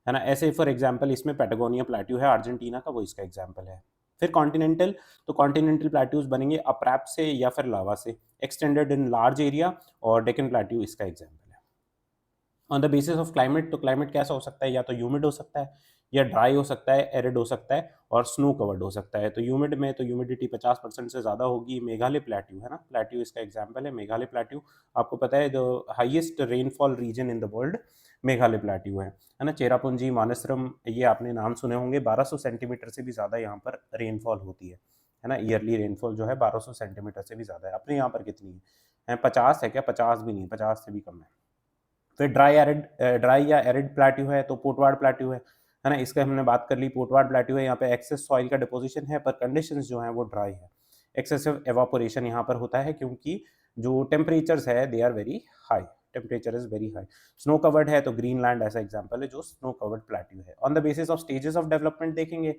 है ना। ऐसे फॉर एग्जांपल इसमें पैटागोनिया प्लेट्यू है अर्जेंटीना का, वो इसका एग्जांपल है। फिर कॉन्टिनेंटल, तो कॉन्टिनेंटल प्लेट्यूज बनेंगे अप्रैप से या फिर लावा से, एक्सटेंडेड इन लार्ज एरिया, और डेक्कन प्लेट्यू इसका एग्जांपल है। On the basis of climate, तो क्लाइमेट कैसा हो सकता है, या तो ह्यूमिड हो सकता है, या ड्राई हो सकता है, एरिड हो सकता है, और स्नो कवर्ड हो सकता है। तो ह्यूमिड में तो ह्यूमिडिटी 50% से ज़्यादा होगी। मेघालय प्लेट्यू, है ना, प्लेट्यू इसका एग्जाम्पल है। मेघालय प्लेट्यू आपको पता है जो highest rainfall reason in the world Meghalaya plateau है ना। चेरापूंजी, मानसरम, ये आपने नाम सुने होंगे। 1200 सेंटीमीटर से भी ज़्यादा यहाँ पर रेनफॉल होती है ना। ईयरली रेनफॉल जो है 1200 सेंटीमीटर से भी ज़्यादा है। अपने यहाँ पर कितनी है, 50 है क्या, 50 भी नहीं, 50 से भी कम है। फिर ड्राई या एरिड प्लेट्यू है तो पोटवाड प्लेट्यू है ना। इसका हमने बात कर ली, पोटवाड प्लेट्यू है, यहाँ पे एक्सेस सॉइल का डिपोजिशन है पर कंडीशंस जो हैं वो ड्राई है। एक्सेसिव एवापोरेशन यहाँ पर होता है क्योंकि जो टेम्परेचर्स है they are very high, temperature is very high. Snow covered है तो ग्रीनलैंड ऐसा एग्जाम्पल है जो स्नो कवर्ड प्लेट्यू है। On the basis of stages of development देखेंगे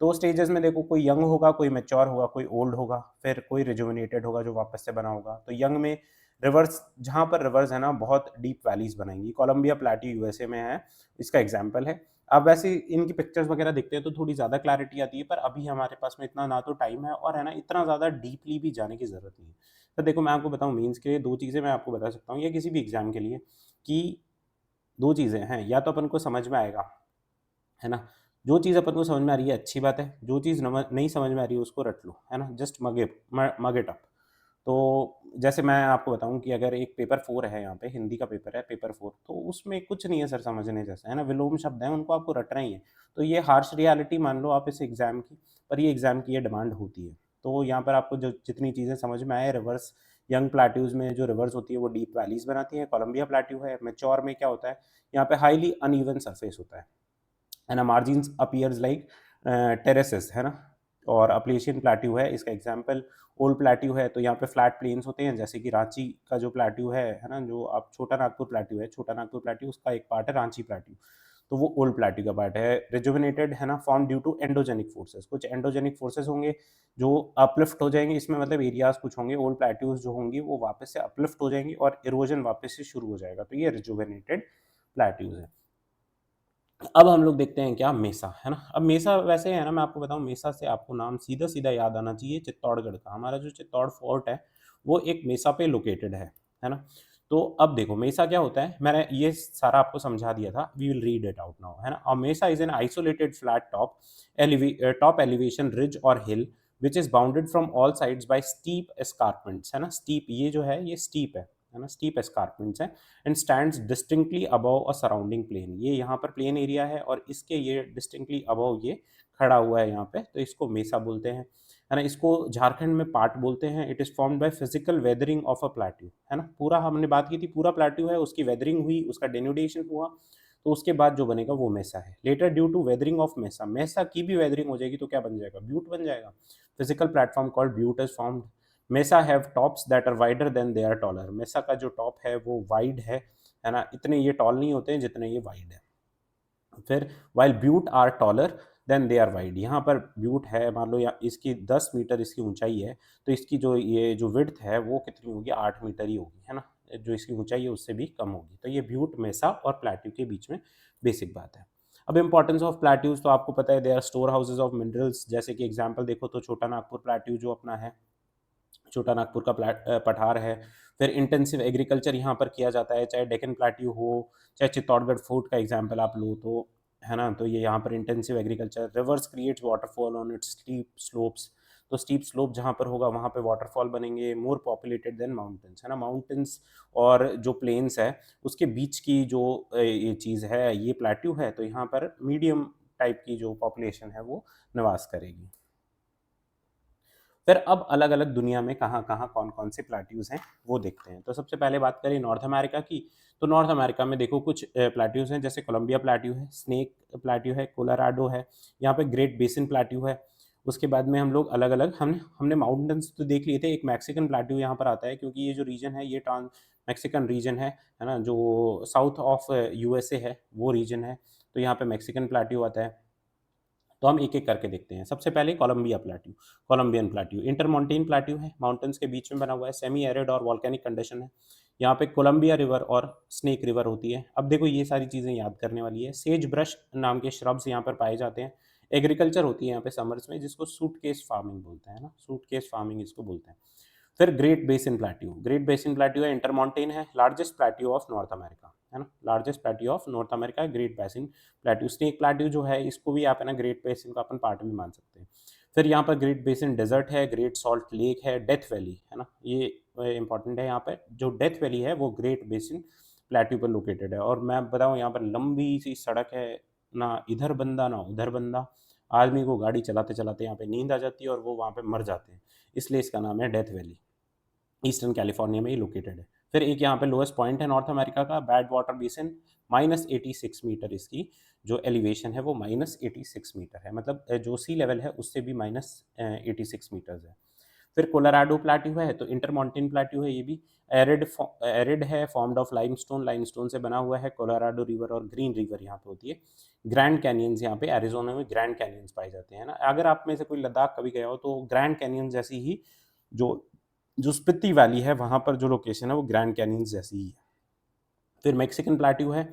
तो स्टेजेस में देखो, कोई यंग होगा, कोई मैच्योर होगा, कोई ओल्ड होगा, फिर कोई रिजुविनेटेड होगा जो वापस से बना होगा। तो यंग में रिवर्स, जहाँ पर रिवर्स है ना बहुत डीप वैलीज बनाएंगी। कोलंबिया प्लेट्यू यूएसए में है, इसका एग्जाम्पल है। अब वैसे इनकी पिक्चर्स वगैरह देखते हैं तो थोड़ी ज़्यादा क्लैरिटी आती है, पर अभी हमारे पास में इतना ना तो टाइम है और है ना इतना ज़्यादा डीपली भी जाने की ज़रूरत नहीं है। तो देखो मैं आपको बताऊँ, मीन्स के लिए दो चीज़ें मैं आपको बता सकता हूँ या किसी भी एग्जाम के लिए, कि दो चीज़ें हैं, या तो अपन को समझ में आएगा है ना? जो चीज़ अपन को समझ में आ रही है अच्छी बात है, जो चीज़ नहीं समझ में आ रही है उसको रट लो, है ना? Just mug it up. तो जैसे मैं आपको बताऊँ कि अगर एक पेपर 4 है यहाँ पे, हिंदी का पेपर है पेपर 4, तो उसमें कुछ नहीं है सर समझने जैसा, है ना? विलोम शब्द हैं, उनको आपको रटना ही है। तो ये हार्श रियलिटी मान लो आप इस एग्ज़ाम की, पर ये एग्ज़ाम की ये डिमांड होती है। तो यहाँ पर आपको जो जितनी चीज़ें समझ में आए, रिवर्स यंग प्लेट्यूज़ में जो रिवर्स होती है वो डीप वैलीज़ बनाती है, कोलंबिया प्लेट्यू है, मैच्योर में क्या होता है, यहाँ पे हाइली अनइवन सरफेस होता है ना? मार्जिन्स अपीयर्स लाइक टेरेसेस, है ना? और अपलेशियन प्लेट्यू है, इसका एग्जांपल ओल्ड प्लेट्यू है, तो यहाँ पे फ्लैट प्लेन्स होते हैं, जैसे कि रांची का जो प्लेट्यू है ना? जो आप छोटा नागपुर प्लेट्यू है, छोटा नागपुर प्लेट्यू उसका एक पार्ट है रांची प्लेट्यू, तो वो ओल्ड प्लेट्यू का पार्ट है। रिजुविनेटेड, है ना? Form due to endogenic forces, कुछ एंडोजेनिक फोर्सेस होंगे जो अपलिफ्ट हो जाएंगे, इसमें मतलब एरियाज कुछ होंगे, ओल्ड प्लेट्यूज जो होंगी वो वापस से अपलिफ्ट हो जाएंगी और इरोजन वापस से शुरू हो जाएगा, तो ये रिजुविनेटेड प्लेट्यूज है। अब हम लोग देखते हैं क्या मेसा, है ना? अब मेसा वैसे है ना, मैं आपको बताऊं, मेसा से आपको नाम सीधा सीधा याद आना चाहिए चित्तौड़गढ़ का। हमारा जो चित्तौड़ फोर्ट है वो एक मेसा पे लोकेटेड है ना? तो अब देखो मेसा क्या होता है, मैंने ये सारा आपको समझा दिया था, we will read it out now, है ना? और mesa is an isolated flat top elevation ridge और hill which is bounded from all sides by steep escarpments, है ना? स्टीप, ये जो है ये स्टीप है ना? स्टीप एस्कारपमेंट्स है and stands distinctly above a surrounding plain. ये यहाँ पर प्लेन एरिया है और इसके ये डिस्टिंक्टली अबव ये खड़ा हुआ है यहाँ पे, तो इसको मेसा बोलते हैं, है ना? इसको झारखंड में पाट बोलते हैं। It is formed by physical weathering of a plateau, है ना? पूरा हमने बात की थी, पूरा प्लेट्यू है, उसकी वेदरिंग हुई, उसका डेन्यूडेशन हुआ, तो उसके बाद जो बनेगा वो मेसा है। Later due to weathering of mesa, mesa की भी वेदरिंग हो जाएगी तो क्या बन जाएगा, ब्यूट बन जाएगा। Physical platform called butte is formed. Mesa have tops that are wider than they are taller, mesa का जो टॉप है वो वाइड है ना? इतने ये टॉल नहीं होते हैं जितने ये वाइड है। फिर while butte are taller than they are wide, यहाँ पर ब्यूट है, मान लो या इसकी 10 मीटर इसकी ऊंचाई है, तो इसकी जो ये जो विड्थ है वो कितनी होगी, 8 मीटर ही होगी, है ना? जो इसकी ऊंचाई है उससे भी कम होगी। तो ये ब्यूट, मेसा और प्लेट्यू के बीच में बेसिक बात है। अब इंपॉर्टेंस ऑफ प्लेट्यूज तो आपको पता है, they are storehouses of minerals. जैसे कि एग्जांपल देखो तो छोटा नागपुर प्लेट्यू जो अपना है, छोटा नागपुर का पठार है। फिर इंटेंसिव एग्रीकल्चर यहाँ पर किया जाता है, चाहे डेक्कन प्लेट्यू हो, चाहे चित्तौड़गढ़ फोर्ट का एग्जाम्पल आप लो तो, है ना? तो ये यहाँ पर intensive agriculture. Reverse creates waterfall on it's steep slopes, तो स्टीप स्लोप जहाँ पर होगा वहाँ पे वाटरफॉल बनेंगे। मोर पॉपुलेटेड देन माउंटेन्स, है ना? माउंटेन्स और जो प्लेन्स है उसके बीच की जो ये चीज़ है, ये प्लेट्यू है, तो यहाँ पर मीडियम टाइप की जो पॉपुलेशन है वो निवास करेगी। फिर अब अलग अलग दुनिया में कहाँ कहाँ कौन कौन से प्लेट्यूज हैं वो देखते हैं। तो सबसे पहले बात करें नॉर्थ अमेरिका की, तो नॉर्थ अमेरिका में देखो कुछ प्लेट्यूज हैं, जैसे कोलंबिया प्लेट्यू है, स्नेक प्लेट्यू है, कोलोराडो है, यहाँ पे ग्रेट बेसिन प्लेट्यू है। उसके बाद में हम लोग अलग अलग हमने हमने माउंटेन्स तो देख लिए थे। एक मैक्सिकन प्लेट्यू यहाँ पर आता है, क्योंकि ये जो रीजन है ये ट्रांस मैक्सिकन रीजन है ना? जो साउथ ऑफ यूएसए है वो रीजन है, तो यहाँ पे मैक्सिकन प्लेट्यू आता है। तो हम एक एक करके देखते हैं। सबसे पहले Columbia plateau, Columbian plateau intermontane plateau है, माउंटेन्स के बीच में बना हुआ है, सेमी एरिड और वॉल्केनिक कंडीशन है। यहाँ पे कोलंबिया रिवर और स्नेक रिवर होती है। अब देखो ये सारी चीज़ें याद करने वाली है। सेज ब्रश नाम के श्रब्स यहाँ पर पाए जाते हैं। एग्रीकल्चर होती है यहाँ पे समर्स में, जिसको सूटकेस फार्मिंग बोलते हैं ना, सूटकेस फार्मिंग इसको बोलते हैं। फिर great basin plateau, great basin plateau है, इंटरमॉन्टेन है, largest plateau of North America, है ना? Largest plateau of North America, great basin plateau. Snake plateau जो है इसको भी आप है ना ग्रेट बेसिन का अपन पार्ट भी मान सकते हैं। फिर यहाँ पर ग्रेट बेसिन डेजर्ट है, ग्रेट सॉल्ट लेक है, डेथ वैली, है ना? ये इंपॉर्टेंट है। यहाँ पर जो डेथ वैली है वो ग्रेट बेसिन प्लेट्यू पर लोकेटेड है। और मैं बताऊँ यहाँ पर लंबी सी सड़क है, ना इधर बंदा ना उधर बंदा, आदमी को गाड़ी चलाते चलाते यहाँ पे नींद आ जाती है और वो वहाँ पे मर जाते हैं, इसलिए इसका नाम है डेथ वैली। ईस्टर्न कैलिफोर्निया में ही लोकेटेड है। फिर एक यहाँ पे लोएस्ट पॉइंट है नॉर्थ अमेरिका का, बैड वाटर बेसिन, -86 मीटर इसकी जो एलिवेशन है वो -86 मीटर है, मतलब जो सी लेवल है उससे भी -86 मीटर्स है। फिर कोलोराडो प्लेट्यू है, तो इंटरमॉन्टेन प्लेट्यू है, ये भी एरिड है, फॉर्म्ड ऑफ लाइमस्टोन, लाइमस्टोन से बना हुआ है। कोलोराडो रिवर और ग्रीन रिवर यहाँ पे होती है। ग्रैंड कैनियंस, यहाँ पे एरिजोना में ग्रैंड कैनियंस पाए जाते हैं ना। अगर आप में से कोई लद्दाख कभी गया हो तो ग्रैंड कैनियन जैसी ही जो जो स्पीति वैली है वहाँ पर जो लोकेशन है वो ग्रैंड कैनियंस जैसी ही है। फिर मैक्सिकन प्लेट्यू है,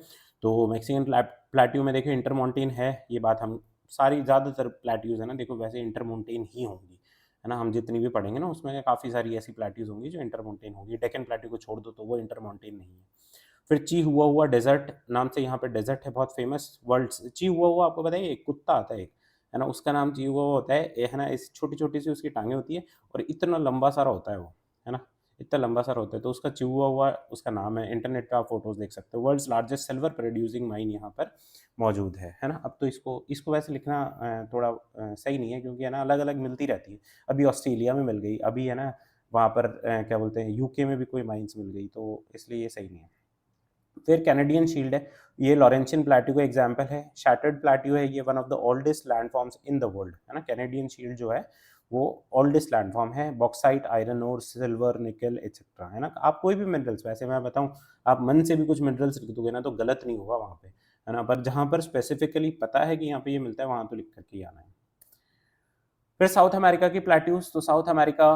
तो मैक्सिकन प्लेट्यू में देखिए इंटरमॉन्टेन है, ये बात हम सारी ज़्यादातर प्लेट्यूज है ना देखो वैसे इंटरमॉन्टेन ही होंगी, है ना? हम जितनी भी पढ़ेंगे ना उसमें काफ़ी सारी ऐसी प्लेट्यूज होंगी जो इंटरमॉन्टेन होंगी। डेक्कन प्लेट्यू को छोड़ दो तो वो इंटरमॉन्टेन नहीं है। फिर चिहुआहुआ डेजर्ट नाम से यहाँ पे डेजर्ट है बहुत फेमस वर्ल्ड। चिहुआहुआ आपको पता है एक कुत्ता आता है ना, उसका नाम चिहुआहुआ होता है ना, इस छोटी छोटी सी उसकी टांगें होती है और इतना लंबा सारा होता है वो, है ना, इतना लंबा सारा होता है, तो उसका चिहुआहुआ उसका नाम है। इंटरनेट पे आप फोटोज देख सकते हो। World's largest silver producing mine यहाँ पर मौजूद है ना। अब तो इसको इसको वैसे लिखना थोड़ा सही नहीं है, क्योंकि है ना अलग अलग मिलती रहती है। अभी ऑस्ट्रेलिया में मिल गई, अभी है ना वहाँ पर क्या बोलते हैं यूके में भी कोई माइंस मिल गई, तो इसलिए ये सही नहीं है। फिर कैनेडियन शील्ड है, ये लॉरेंशियन प्लेट्यू का एग्जाम्पल है। शैटर्ड प्लेट्यू है, ये one of the oldest landforms in the world, है ना। कैनेडियन शील्ड जो है वो ओल्डेस्ट लैंडफॉर्म है। बॉक्साइट, आयरन ओर, सिल्वर, निकल एक्सेट्रा, है ना। आप कोई भी मिनरल्स, वैसे मैं बताऊं आप मन से भी कुछ मिनरल्स लिख दोगे ना तो गलत नहीं होगा वहाँ पे, है ना, पर जहाँ पर स्पेसिफिकली पता है कि यहाँ पे ये मिलता है वहाँ तो लिख करके ही आना है। फिर साउथ अमेरिका की प्लेट्यूज, तो साउथ अमेरिका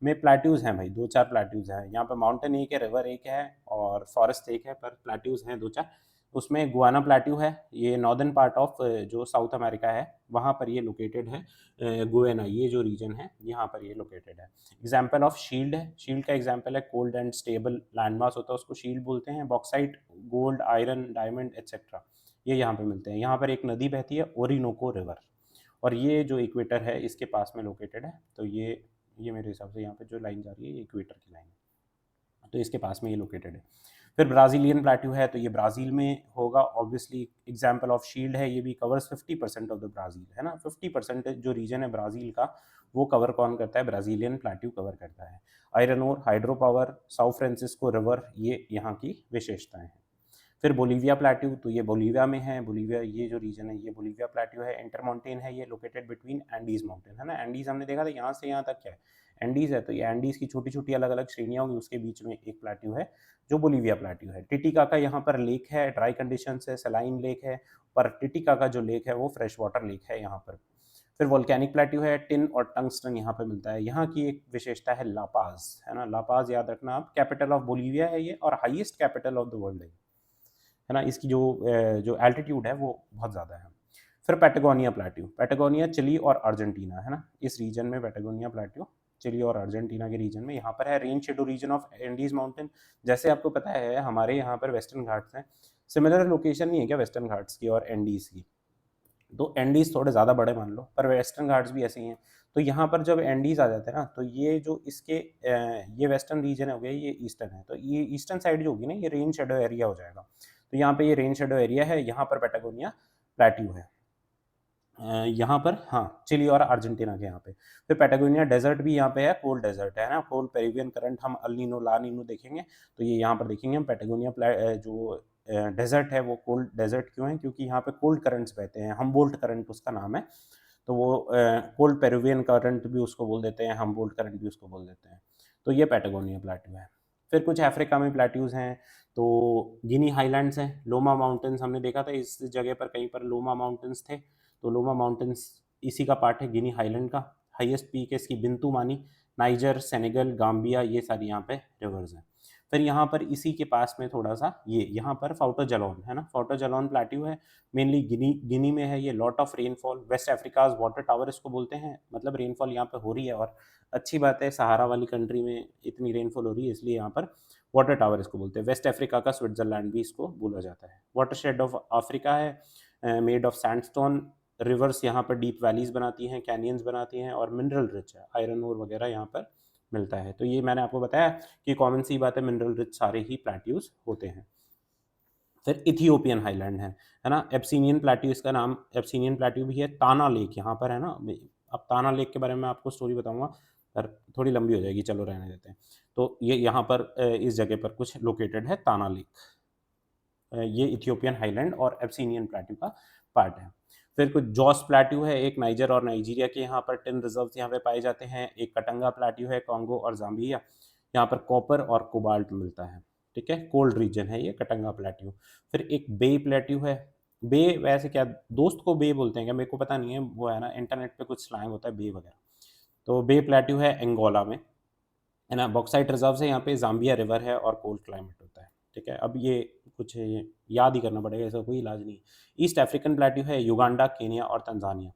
में प्लेट्यूज हैं भाई, दो चार प्लेट्यूज हैं यहाँ पे। माउंटेन एक है, रिवर एक है और फॉरेस्ट एक है, पर प्लेट्यूज हैं दो चार। उसमें गुआना प्लेट्यू है, ये नॉर्दर्न पार्ट ऑफ जो साउथ अमेरिका है वहाँ पर ये लोकेटेड है। गुआना ये जो रीजन है यहाँ पर ये लोकेटेड है। एग्जाम्पल ऑफ शील्ड है, शील्ड का एग्जाम्पल है कोल्ड एंड स्टेबल लैंडमास होता है उसको शील्ड बोलते हैं। Bauxite, gold, iron, diamond etcetera ये यहाँ पे मिलते हैं। यहाँ पर एक नदी बहती है, ओरिनोको रिवर, और ये जो इक्वेटर है इसके पास में लोकेटेड है। तो ये मेरे हिसाब से यहाँ पे जो लाइन जा रही है ये इक्वेटर की लाइन है, तो इसके पास में ये लोकेटेड है। फिर ब्राज़ीलियन प्लेट्यू है, तो ये ब्राज़ील में होगा ऑब्वियसली। एग्जाम्पल ऑफ शील्ड है, ये भी कवर्स 50% ऑफ द ब्राज़ील, है ना। 50% जो रीजन है ब्राज़ील का वो कवर कौन करता है, ब्राज़ीलियन प्लेट्यू कवर करता है। Iron ore, hydro power, south Francisco river ये यहाँ की विशेषताएं हैं। फिर बोलीविया प्लेट्यू, तो ये बोलीविया में है। बोलीविया ये जो रीजन है ये बोलीविया प्लेट्यू है। इंटरमाउंटेन है, ये लोकेटेड बिटवीन एंडीज माउंटेन, है ना। एंडीज हमने देखा था यहाँ से यहाँ तक क्या है एंडीज है, तो ये एंडीज की छोटी छोटी अलग अलग श्रेणियां होंगी, उसके बीच में एक प्लेट्यू है जो बोलीविया प्लेट्यू है। टिटिकाका यहाँ पर लेक है, ड्राई कंडीशन है, सलाइन लेक है, पर टिटिकाका जो लेक है वो फ्रेश वाटर लेक है यहाँ पर। फिर वोल्केनिक प्लेट्यू है, टिन और टंगस्टन यहाँ पे मिलता है। यहाँ की एक विशेषता है लापाज, है ना। लापाज याद रखना आप, कैपिटल ऑफ बोलीविया है ये और highest capital of the world है ना। इसकी जो एल्टीट्यूड है वो बहुत ज़्यादा है। फिर पैटागोनिया प्लेट्यू, पैटागोनिया चिली और अर्जेंटीना, है ना, इस रीजन में पैटागोनिया प्लेट्यू चिली और अर्जेंटीना के रीजन में यहाँ पर है। Rain shadow reason of Andes mountain, जैसे आपको पता है हमारे यहाँ पर वेस्टर्न घाट्स हैं, सिमिलर लोकेशन नहीं है क्या वेस्टर्न घाट्स की और एंडीज की, तो एंडीज थोड़े ज़्यादा बड़े मान लो, पर वेस्टर्न घाट्स भी ऐसे ही हैं। तो यहाँ पर जब एंडीज आ जाते हैं ना, तो ये जो इसके ये वेस्टर्न रीजन हो गया, ये ईस्टर्न है, तो ये ईस्टर्न साइड जो होगी ना ये रेन शेडो एरिया हो जाएगा। तो यहाँ पे ये रेन शेडो एरिया है, यहाँ पर पैटागोनिया प्लेट्यू है। यहाँ पर हाँ चिली और अर्जेंटीना के यहाँ पे। फिर पैटागोनिया डेजर्ट भी यहाँ पे है, कोल्ड डेजर्ट है ना, कोल्ड पेरिवियन करंट, हम अल नीनो ला नीनो देखेंगे तो ये यहाँ पर देखेंगे हम। पैटागोनिया जो डेजर्ट है वो कोल्ड डेजर्ट क्यों है, क्योंकि यहाँ पे कोल्ड करंट्स बहते हैं, हमबोल्ट करंट उसका नाम है, तो वो कोल्ड पेरिवियन करंट भी उसको बोल देते हैं, हमबोल्ट करंट भी उसको बोल देते हैं। तो ये पैटागोनिया प्लेट्यू है। फिर कुछ अफ्रीका में प्लेट्यूज हैं, तो गिनी हाईलैंड्स हैं, लोमा माउंटेन्स हमने देखा था इस जगह पर कहीं पर लोमा माउंटेन्स थे, तो लोमा माउंटेन्स इसी का पार्ट है गिनी हाईलैंड का। हाईएस्ट पीक है इसकी बिंतु मानी, नाइजर, सेनेगल, गाम्बिया ये सारी यहाँ पे रिवर्स हैं। फिर यहाँ पर इसी के पास में थोड़ा सा ये यहाँ पर फाउटो जलॉन है ना, फाउटो जलॉन प्लेट्यू है, मेनली गिनी में है ये। Lot of rainfall, West Africa's water tower इसको बोलते हैं, मतलब रेनफॉल यहाँ पे हो रही है और अच्छी बात है, सहारा वाली कंट्री में इतनी रेनफॉल हो रही है इसलिए यहाँ पर वाटर टावर इसको बोलते हैं। वेस्ट अफ्रीका का स्विट्जरलैंड भी इसको बोला जाता है। वाटर शेड ऑफ अफ्रीका है, मेड ऑफ सैंडस्टोन, रिवर्स यहाँ पर डीप वैलीज बनाती हैं, कैनियंस बनाती हैं और मिनरल रिच है, आयरन ओर वगैरह यहाँ पर मिलता है। तो ये मैंने आपको बताया कि कॉमन सी बात है, मिनरल रिच सारे ही प्लेट्यूज होते हैं। फिर इथियोपियन हाईलैंड है ना, एब्सिनियन प्लेट्यू इसका नाम, एब्सिनियन प्लेट्यू भी है। ताना लेक यहाँ पर है ना, अब ताना लेक के बारे में आपको स्टोरी बताऊंगा पर थोड़ी लंबी हो जाएगी, चलो रहने देते हैं। तो ये यहाँ पर इस जगह पर कुछ लोकेटेड है ताना लेक, ये इथियोपियन हाईलैंड और एब्सिनियन प्लेट्यू का पार्ट है। फिर कुछ जॉस प्लेट्यू है, एक नाइजर और नाइजीरिया के यहाँ पर टिन रिजर्व्स यहाँ पे पाए जाते हैं। एक कटंगा प्लेट्यू है, कॉन्गो और जाम्बिया, यहाँ पर कॉपर और कोबाल्ट मिलता है, ठीक है। कोल्ड रीजन है ये कटंगा प्लेट्यू। फिर एक बे प्लेट्यू है, बे वैसे क्या दोस्त को बे बोलते हैं क्या मेरे को पता नहीं है, वो है ना इंटरनेट पे कुछ स्लैंग होता है बे वगैरह। तो बे प्लेट्यू है अंगोला में, है ना। बॉक्साइट रिजर्व है यहाँ पे, जाम्बिया रिवर है और कोल्ड क्लाइमेट होता है, ठीक है। अब ये कुछ याद ही करना पड़ेगा, ऐसा कोई इलाज नहीं। ईस्ट अफ्रीकन प्लेट्यू है, युगांडा, केनिया और तंजानिया,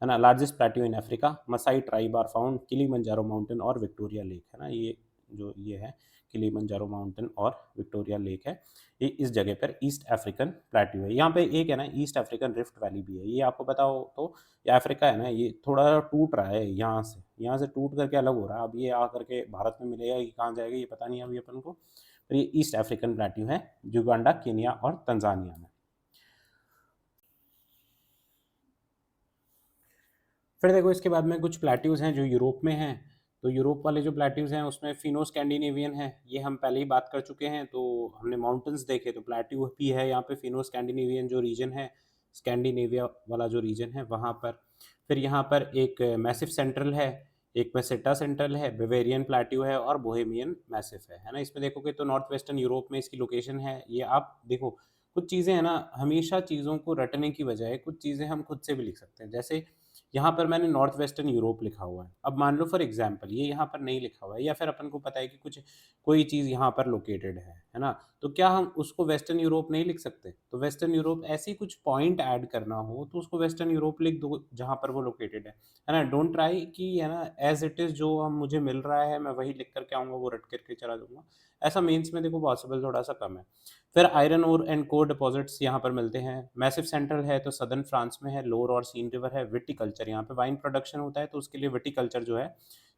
है ना। Largest plateau in Africa, Maasai tribe are found, Kilimanjaro mountain और विक्टोरिया लेक, है ना। ये जो ये है किलिमंजारो माउंटेन और विक्टोरिया लेक है, ये इस जगह पर ईस्ट अफ्रीकन प्लेट्यू है। यहाँ पे एक है ना ईस्ट अफ्रीकन रिफ्ट वैली भी है, ये आपको पता हो तो ये अफ्रीका है ना, ये थोड़ा टूट रहा है यहाँ से टूट करके अलग हो रहा है। अब ये आकर के भारत में मिलेगा कि कहाँ जाएगा ये पता नहीं अभी अपन को, पर ये ईस्ट अफ्रीकन प्लेट्यू है, युगांडा, केनिया और तंजानिया में। फिर देखो इसके बाद में कुछ प्लेट्यूज़ हैं जो यूरोप में हैं। तो यूरोप वाले जो प्लेट्यूज़ हैं उसमें फिनो स्कैंडिनेवियन है, ये हम पहले ही बात कर चुके हैं। तो हमने माउंटेन्स देखे, तो प्लेट्यू भी है यहाँ पे, फिनो स्कैंडिनेवियन जो रीजन है, स्कैंडिनेविया वाला जो रीजन है वहाँ पर। फिर यहाँ पर एक मैसिव सेंट्रल है, एक मेसेटा सेंट्रल है, बेवेरियन प्लेट्यू है और बोहेमियन मैसिव है ना। इसमें देखोगे तो नॉर्थ वेस्टर्न यूरोप में इसकी लोकेशन है। ये आप देखो कुछ चीज़ें हैं ना, हमेशा चीज़ों को रटने की बजाय कुछ चीज़ें हम खुद से भी लिख सकते हैं। जैसे यहाँ पर मैंने नॉर्थ वेस्टर्न यूरोप लिखा हुआ है, अब मान लो फॉर एग्जांपल ये यहाँ पर नहीं लिखा हुआ है, या फिर अपन को पता है कि कुछ कोई चीज़ यहाँ पर लोकेटेड है ना, तो क्या हम उसको वेस्टर्न यूरोप नहीं लिख सकते? तो वेस्टर्न यूरोप ऐसी कुछ पॉइंट ऐड करना हो तो उसको वेस्टर्न यूरोप लिख दो जहाँ पर वो लोकेटेड है ना। डोंट ट्राई कि है ना एज इट इज़ जो हम मुझे मिल रहा है मैं वही लिख करके आऊँगा, वो रट करके चला दूंगा, ऐसा मेंस में देखो पॉसिबल थोड़ा सा कम है। फिर iron ore and coal deposits यहाँ पर मिलते हैं। मैसिव सेंट्रल है तो सदर्न फ्रांस में है, लोअर और सीन रिवर है। विटिकल्चर यहाँ पे वाइन प्रोडक्शन होता है, तो उसके लिए विटिकल्चर जो है,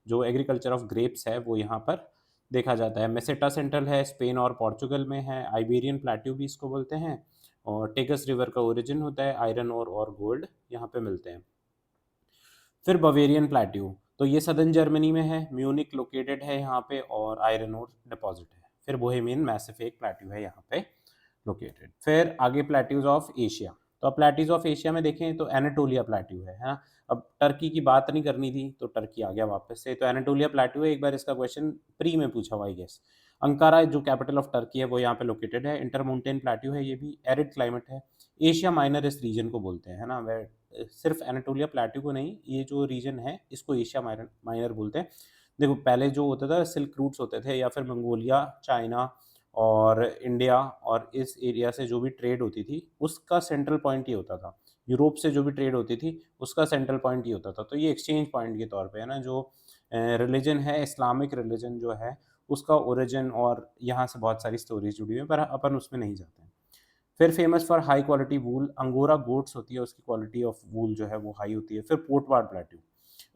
जो एग्रीकल्चर ऑफ ग्रेप्स है, वो यहाँ पर देखा जाता है। मेसेटा सेंट्रल है, स्पेन और पोर्चुगल में है। आइबेरियन प्लेट्यू भी इसको बोलते हैं, और टेगस रिवर का ओरिजिन होता है। आयरन और गोल्ड यहाँ पे मिलते हैं। फिर बवेरियन प्लेट्यू, तो ये सदर्न जर्मनी में है, म्यूनिक लोकेटेड है यहाँ पे, और आयरन और डिपॉजिट है। फिर बोहेमियन मैसिव एक प्लेट्यू है यहाँ पे लोकेटेड। फिर आगे प्लेट्यूज ऑफ एशिया, तो अब प्लेट्यूज ऑफ एशिया में देखें तो एनाटोलिया प्लेट्यू है ना। अब टर्की की बात नहीं करनी थी तो टर्की आ गया वापस से, तो एनाटोलिया प्लेट्यू है। एक बार इसका क्वेश्चन प्री में पूछा हुआ आई गेस। अंकारा जो कैपिटल ऑफ टर्की है वो यहाँ पे लोकेटेड है। इंटरमाउंटेन प्लेट्यू है, ये भी एरिड क्लाइमेट है। एशिया माइनर इस रीजन को बोलते हैं, है ना। वे सिर्फ एनाटोलिया प्लेट्यू को नहीं, ये जो रीजन है इसको एशिया माइनर माइनर बोलते हैं। देखो पहले जो होता था सिल्क रूट्स होते थे, या फिर मंगोलिया, चाइना और इंडिया और इस एरिया से जो भी ट्रेड होती थी उसका सेंट्रल पॉइंट ये होता था। यूरोप से जो भी ट्रेड होती थी उसका सेंट्रल पॉइंट ये होता था। तो ये एक्सचेंज पॉइंट के तौर पे है ना, जो रिलीजन है, इस्लामिक रिलीजन जो है उसका ओरिजिन, और यहाँ से बहुत सारी स्टोरीज जुड़ी हुई हैं पर अपन उसमें नहीं जाते हैं। फिर famous for high quality wool, angora goats होती है, उसकी क्वालिटी ऑफ वूल जो है वो हाई होती है। फिर पोर्टवाड प्लेट्यू,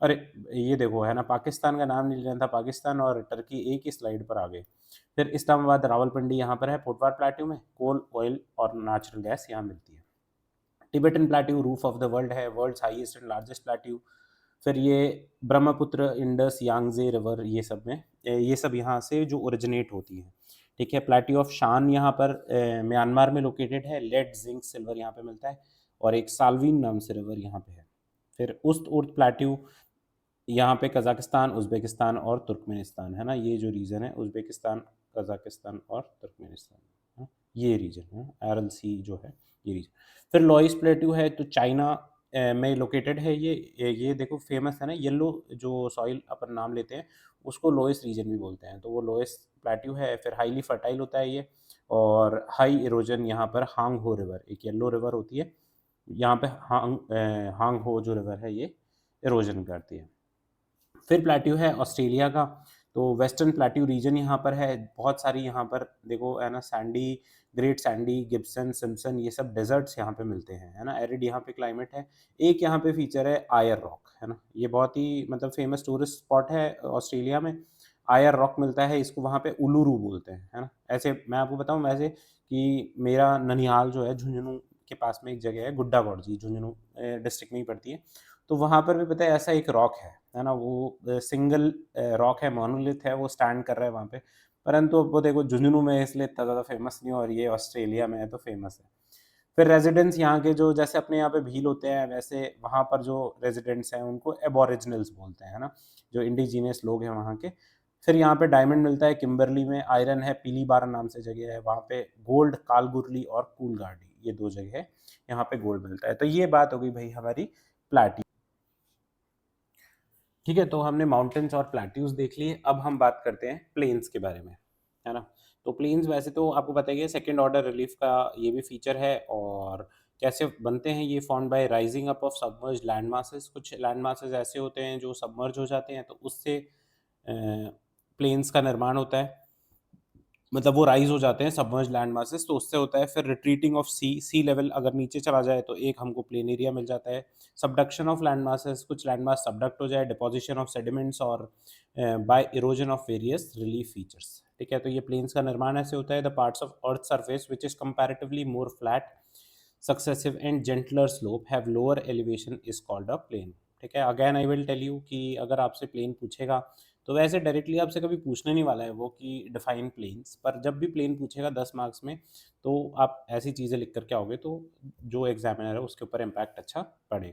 अरे ये देखो है ना, पाकिस्तान का नाम नहीं लेना था, पाकिस्तान और टर्की एक ही स्लाइड पर आ गए। फिर इस्लामाबाद रावलपिंडी यहाँ पर है पोर्टवाड प्लेट्यू में, कोल, ऑयल और नेचुरल गैस यहाँ मिलती है। Tibetan plateau roof of the world है, world's highest and largest plateau. फिर ये ब्रह्मपुत्र, इंडस, यांगजे रिवर, ये सब में ये सब यहाँ से जो ओरिजिनेट होती है। ठीक है। प्लेट्यू ऑफ शान यहाँ पर म्यांमार में लोकेटेड है, लेड, जिंक, सिल्वर यहाँ पे मिलता है, और एक साल्वीन नाम से रिवर यहाँ पे है। फिर उस्त उर्द प्लेट्यू यहाँ पे कजाकिस्तान, उज़्बेकिस्तान और तुर्कमेनिस्तान है ना, ये जो रीजन है उज़्बेकिस्तान, कजाकिस्तान और तुर्कमेनिस्तान, है ना? ये रीजन है आरएल सी जो है, ये रीजन। फिर लॉइस प्लेट्यू है तो चाइना में लोकेटेड है। ये देखो फेमस है ना, येलो जो सॉइल अपन नाम लेते हैं उसको लोएस रीजन भी बोलते हैं, तो वो लोएस प्लेट्यू है। फिर हाईली फर्टाइल होता है ये, और हाई इरोजन यहाँ पर हांग हो रिवर, एक येलो रिवर होती है यहाँ पे, हांग हो जो रिवर है ये इरोजन करती है। फिर प्लेट्यू है ऑस्ट्रेलिया का, तो वेस्टर्न प्लेट्यू रीजन यहाँ पर है। बहुत सारी यहाँ पर देखो है ना, Sandy, great Sandy, Gibson, Simpson, ये सब डेजर्ट्स यहाँ पे मिलते हैं, है ना। एरिड यहाँ पे क्लाइमेट है। एक यहाँ पे फीचर है आयर रॉक, है ना, ये बहुत ही मतलब फेमस टूरिस्ट स्पॉट है ऑस्ट्रेलिया में। आयर रॉक मिलता है, इसको वहाँ पे उलूरू बोलते हैं, है ना। ऐसे मैं आपको बताऊँ वैसे कि मेरा ननिहाल जो है झुंझुनू के पास में एक जगह है, गुड्डा गौड़जी, झुंझुनू डिस्ट्रिक्ट में ही पड़ती है। तो वहाँ पर भी पता है ऐसा एक रॉक है ना, वो सिंगल रॉक है, मोनोलिथ है, वो स्टैंड कर रहा है वहाँ पे। परंतु अब वो देखो झुंझुनू में है इसलिए इतना ज़्यादा फेमस नहीं, और ये ऑस्ट्रेलिया में है तो फेमस है। फिर रेजिडेंट्स यहाँ के, जो जैसे अपने यहाँ पे भील होते हैं वैसे वहाँ पर जो रेजिडेंट्स हैं उनको एबोरिजिनल्स बोलते हैं, है ना, जो इंडिजीनियस लोग हैं वहाँ के। फिर यहाँ पे डायमंड मिलता है किम्बरली में, आयरन है, पीली बारा नाम से जगह है वहाँ पे, गोल्ड कालगुरली और कूलगार्डी, ये दो जगह है यहाँ पे गोल्ड मिलता है। तो ये बात हो गई भाई हमारी प्लेट्यू। ठीक है, तो हमने माउंटेन्स और प्लेट्यूज देख लिए। अब हम बात करते हैं प्लेन्स के बारे में, है ना। तो प्लेन्स वैसे तो आपको पता ही है, सेकेंड ऑर्डर रिलीफ का ये भी फीचर है। और कैसे बनते हैं ये, formed by rising up of submerge land masses. कुछ लैंड मासेस ऐसे होते हैं जो सबमर्ज हो जाते हैं, तो उससे प्लेन्स का निर्माण होता है। मतलब वो राइज़ हो जाते हैं सबमर्ज्ड लैंड मासेस, तो उससे होता है फिर रिट्रीटिंग ऑफ सी लेवल अगर नीचे चला जाए तो एक हमको प्लेन एरिया मिल जाता है। सबडक्शन ऑफ लैंड मासेस, कुछ लैंड मास सबडक्ट हो जाए, डिपोज़िशन ऑफ सेडिमेंट्स और by erosion of various relief features. ठीक है? तो ये प्लेन्स का निर्माण ऐसे होता है, the parts of earth surface which is comparatively more flat, successive and gentler slope have lower elevation is called a plain. ठीक है? Again I will tell you कि अगर आपसे प्लेन पूछेगा तो वैसे डायरेक्टली आपसे कभी पूछने नहीं वाला है वो कि डिफाइन प्लेन्स, पर जब भी प्लेन पूछेगा 10 मार्क्स में तो आप ऐसी चीज़ें लिख कर के आओगे तो जो एग्जामिनर है उसके ऊपर इम्पैक्ट अच्छा पड़ेगा।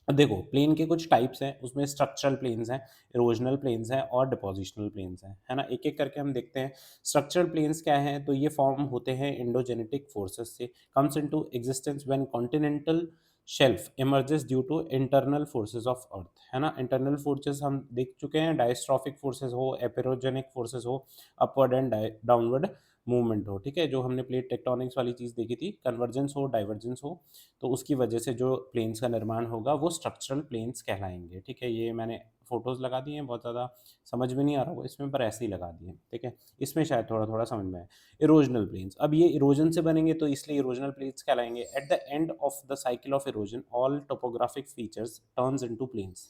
अब देखो प्लेन के कुछ टाइप्स हैं, उसमें स्ट्रक्चरल प्लेन्स हैं, इरोजनल प्लेन्स हैं और डिपोजिशनल प्लेन्स हैं, है ना? एक-एक करके हम देखते हैं। स्ट्रक्चरल प्लेन्स क्या हैं? तो ये फॉर्म होते हैं एंडोजेनेटिक फोर्सेस से, comes into existence when continental shelf emerges due to internal forces of earth, है ना? इंटरनल फोर्सेस हम देख चुके हैं, डायस्ट्रॉफिक फोर्सेस हो, एपिरोजेनिक फोर्सेस हो, अपवर्ड एंड डाउनवर्ड मूवमेंट हो, ठीक है? जो हमने प्लेट टेक्टोनिक्स वाली चीज़ देखी थी, कन्वर्जेंस हो, डाइवर्जेंस हो, तो उसकी वजह से जो प्लेन्स का निर्माण होगा वो स्ट्रक्चरल प्लेन्स कहलाएँगे, ठीक है? ये मैंने फ़ोटोज़ लगा दी हैं, बहुत ज़्यादा समझ में नहीं आ रहा होगा इसमें, पर ऐसे ही लगा दिए हैं, ठीक है? इसमें शायद थोड़ा-थोड़ा समझ में आए। इरोजनल प्लेन्स, अब ये इरोजन से बनेंगे तो इसलिए इरोजनल प्लेन्स कहलाएँगे। At the end of the cycle of erosion all topographic features turns into plains,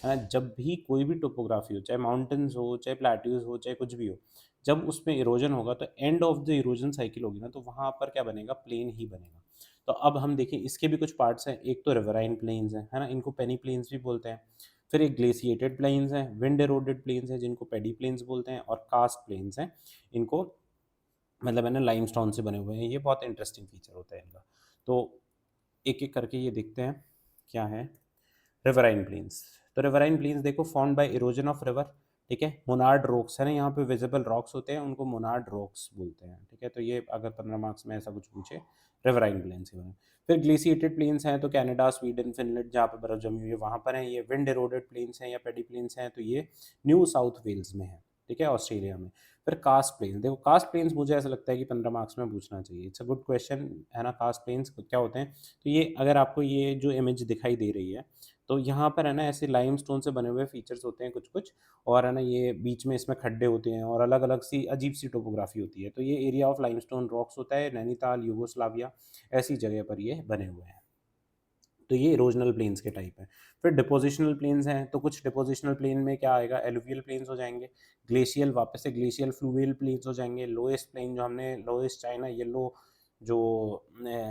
है ना? जब भी कोई भी टोपोग्राफी हो, चाहे माउंटेन्स हो, चाहे प्लेट्यूज़ हो, चाहे कुछ भी हो, जब उसमें इरोजन होगा तो and of the erosion cycle होगी ना, तो वहाँ पर क्या बनेगा? प्लेन ही बनेगा। तो अब हम देखें इसके भी कुछ पार्ट्स हैं, एक तो रिवराइन प्लेन्स हैं, है ना? इनको पेनी प्लेन्स भी बोलते हैं। फिर एक ग्लेशिएटेड प्लेन्स हैं, विंड एरोडेड प्लेन्स हैं जिनको पेडी प्लेन्स बोलते हैं, और कास्ट प्लेन्स हैं, इनको मतलब है ना लाइमस्टोन से बने हुए हैं। ये बहुत इंटरेस्टिंग फीचर होता है इनका। तो एक-एक करके ये देखते हैं, क्या है? Riverine plains. तो रिवराइन प्लेन्स देखो formed by erosion of river, ठीक है? मोनार्ड रॉक्स है ना, यहाँ पे विजिबल रॉक्स होते हैं, उनको मोनार्ड रॉक्स बोलते हैं, ठीक है? तो ये अगर 15 मार्क्स में ऐसा कुछ पूछे, रिवराइन प्लेन्स के बारे में। फिर ग्लेशिएटेड प्लेन्स हैं तो कनाडा, स्वीडन, फिनलैंड जहाँ पे बर्फ जमी हुई है वहाँ पर हैं ये। विंड एरोडेड प्लेन्स हैं या पेडी प्लेन्स हैं तो ये न्यू साउथ वेल्स में है, ठीक है? ऑस्ट्रेलिया में। फिर कास्ट प्लेन्स, देखो कास्ट प्लेन्स मुझे ऐसा लगता है कि 15 मार्क्स में पूछना चाहिए। इट्स अ गुड क्वेश्चन, है ना? कास्ट प्लेन्स क्या होते हैं? तो ये अगर आपको ये जो इमेज दिखाई दे रही है, तो यहाँ पर है ना ऐसे लाइमस्टोन से बने हुए फीचर्स होते हैं कुछ-कुछ, और है ना ये बीच में इसमें खड्डे होते हैं और अलग-अलग सी अजीब-सी टोपोग्राफी होती है। तो ये एरिया ऑफ लाइमस्टोन रॉक्स होता है, नैनीताल, यूगोस्लाविया ऐसी जगह पर ये बने हुए हैं। तो ये इरोजनल प्लेन्स के टाइप हैं। फिर डिपोजिशनल प्लेन्स हैं, तो कुछ डिपोजिशनल प्लेन में क्या आएगा? एलुवियल प्लेन्स हो जाएँगे, ग्लेशियल वापस से ग्लेशियल फ्लूवियल प्लेन्स हो जाएँगे, लोएस्ट प्लेन जो हमने लोएस्ट चाइना येलो जो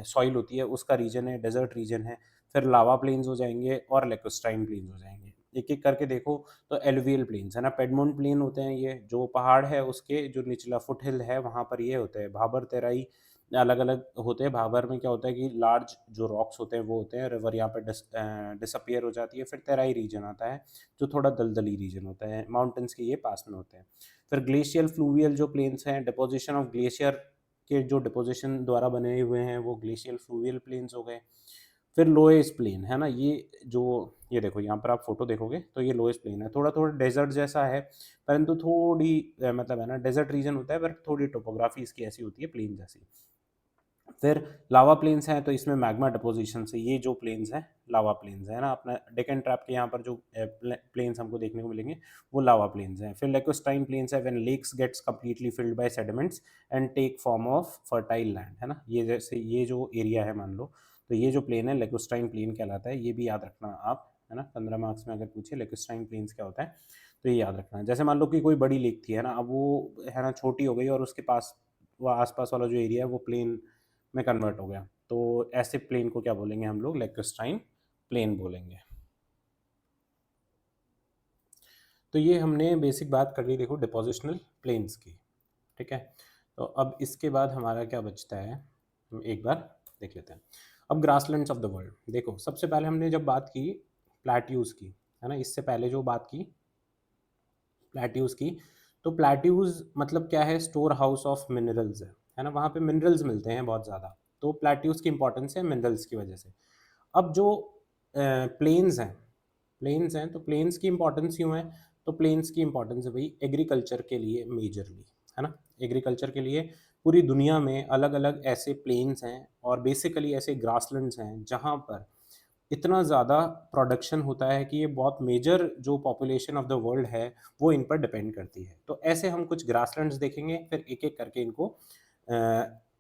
सॉइल होती है उसका रीजन है, डेज़र्ट रीजन है। फिर लावा प्लेन्स हो जाएँगे और लैक्रोस्टाइन प्लेन्स हो जाएँगे। एक-एक करके देखो तो एलुवियल प्लेन्स है ना, पेडमोंट प्लेन होते हैं ये, जो पहाड़ है उसके जो निचला फुटहिल है वहाँ पर ये होते हैं। भाबर तराई अलग-अलग होते हैं। भाबर में क्या होता है कि लार्ज जो रॉक्स होते हैं वो होते हैं, रिवर यहाँ पे डिसअपीयर हो जाती है। फिर तराई रीजन आता है जो थोड़ा दलदली रीजन होता है, माउंटेन्स के ये पास में होते हैं। फिर ग्लेशियल फ्लूवियल जो प्लेन्स हैं, डिपोजिशन ऑफ ग्लेशियर के जो डिपोजिशन द्वारा बने हुए हैं वो ग्लेशियल फ्लूवियल प्लेन्स हो गए। फिर लोएस्ट प्लेन है ना, ये जो ये देखो यहाँ पर आप फोटो देखोगे तो ये लोएस्ट प्लेन है, थोड़ा-थोड़ा डेज़र्ट जैसा है, परंतु थोड़ी मतलब है ना डेज़र्ट रीजन होता है पर थोड़ी टोपोग्राफी इसकी ऐसी होती है प्लेन जैसी। फिर लावा प्लेन्स हैं तो इसमें मैग्मा डिपोजिशन से ये जो प्लेन्स हैं लावा प्लेन्स है ना, अपना डेक्कन ट्रैप के यहाँ पर जो प्लेन्स हमको देखने को मिलेंगे वो लावा प्लेन्स हैं। फिर लेकोस्टाइन प्लेन्स है when lakes gets completely filled by sediments and take form of fertile land, है ना? ये जैसे ये जो एरिया है मान लो, तो ये जो प्लेन है लेकोस्टाइन प्लेन कहलाता है, ये भी याद रखना आप, है ना? 15 मार्क्स में अगर पूछे लेकोस्टाइन प्लेन्स क्या होता है तो ये याद रखना है। जैसे मान लो कि कोई बड़ी लेक थी, है ना? अब वो है ना छोटी हो गई और उसके पास वो आस-पास वाला जो एरिया है वो प्लेन में कन्वर्ट हो गया। तो ऐसे प्लेन को क्या बोलेंगे हम लोग? लेक्वेस्ट्राइन प्लेन बोलेंगे। तो ये हमने बेसिक बात कर ली देखो डिपोज़िशनल प्लेन्स की, ठीक है? तो अब इसके बाद हमारा क्या बचता है, हम एक बार देख लेते हैं। अब ग्रासलैंड्स ऑफ द वर्ल्ड, देखो सबसे पहले हमने जब बात की प्लैट्यूज़ की, है ना? इससे पहले जो बात की प्लैट्यूज़ की, तो प्लैट्यूज़ मतलब क्या है? स्टोर हाउस ऑफ मिनरल्स है ना? वहाँ पे मिनरल्स मिलते हैं बहुत ज़्यादा, तो प्लैट्यूज़ की इंपॉर्टेंस है मिनरल्स की वजह से। अब जो प्लेन्स हैं तो प्लेन्स की इंपॉर्टेंस क्यों है? तो प्लेन्स की इंपॉर्टेंस है भई एग्रीकल्चर के लिए मेजरली, है ना? एग्रीकल्चर के लिए पूरी दुनिया में अलग-अलग ऐसे प्लेन्स हैं और बेसिकली ऐसे ग्रासलैंड्स हैं जहाँ पर इतना ज़्यादा प्रोडक्शन होता है कि ये बहुत मेजर जो पॉपुलेशन ऑफ द वर्ल्ड है, वो इन पर डिपेंड करती है। तो ऐसे हम कुछ ग्रासलैंड्स देखेंगे, फिर एक-एक करके इनको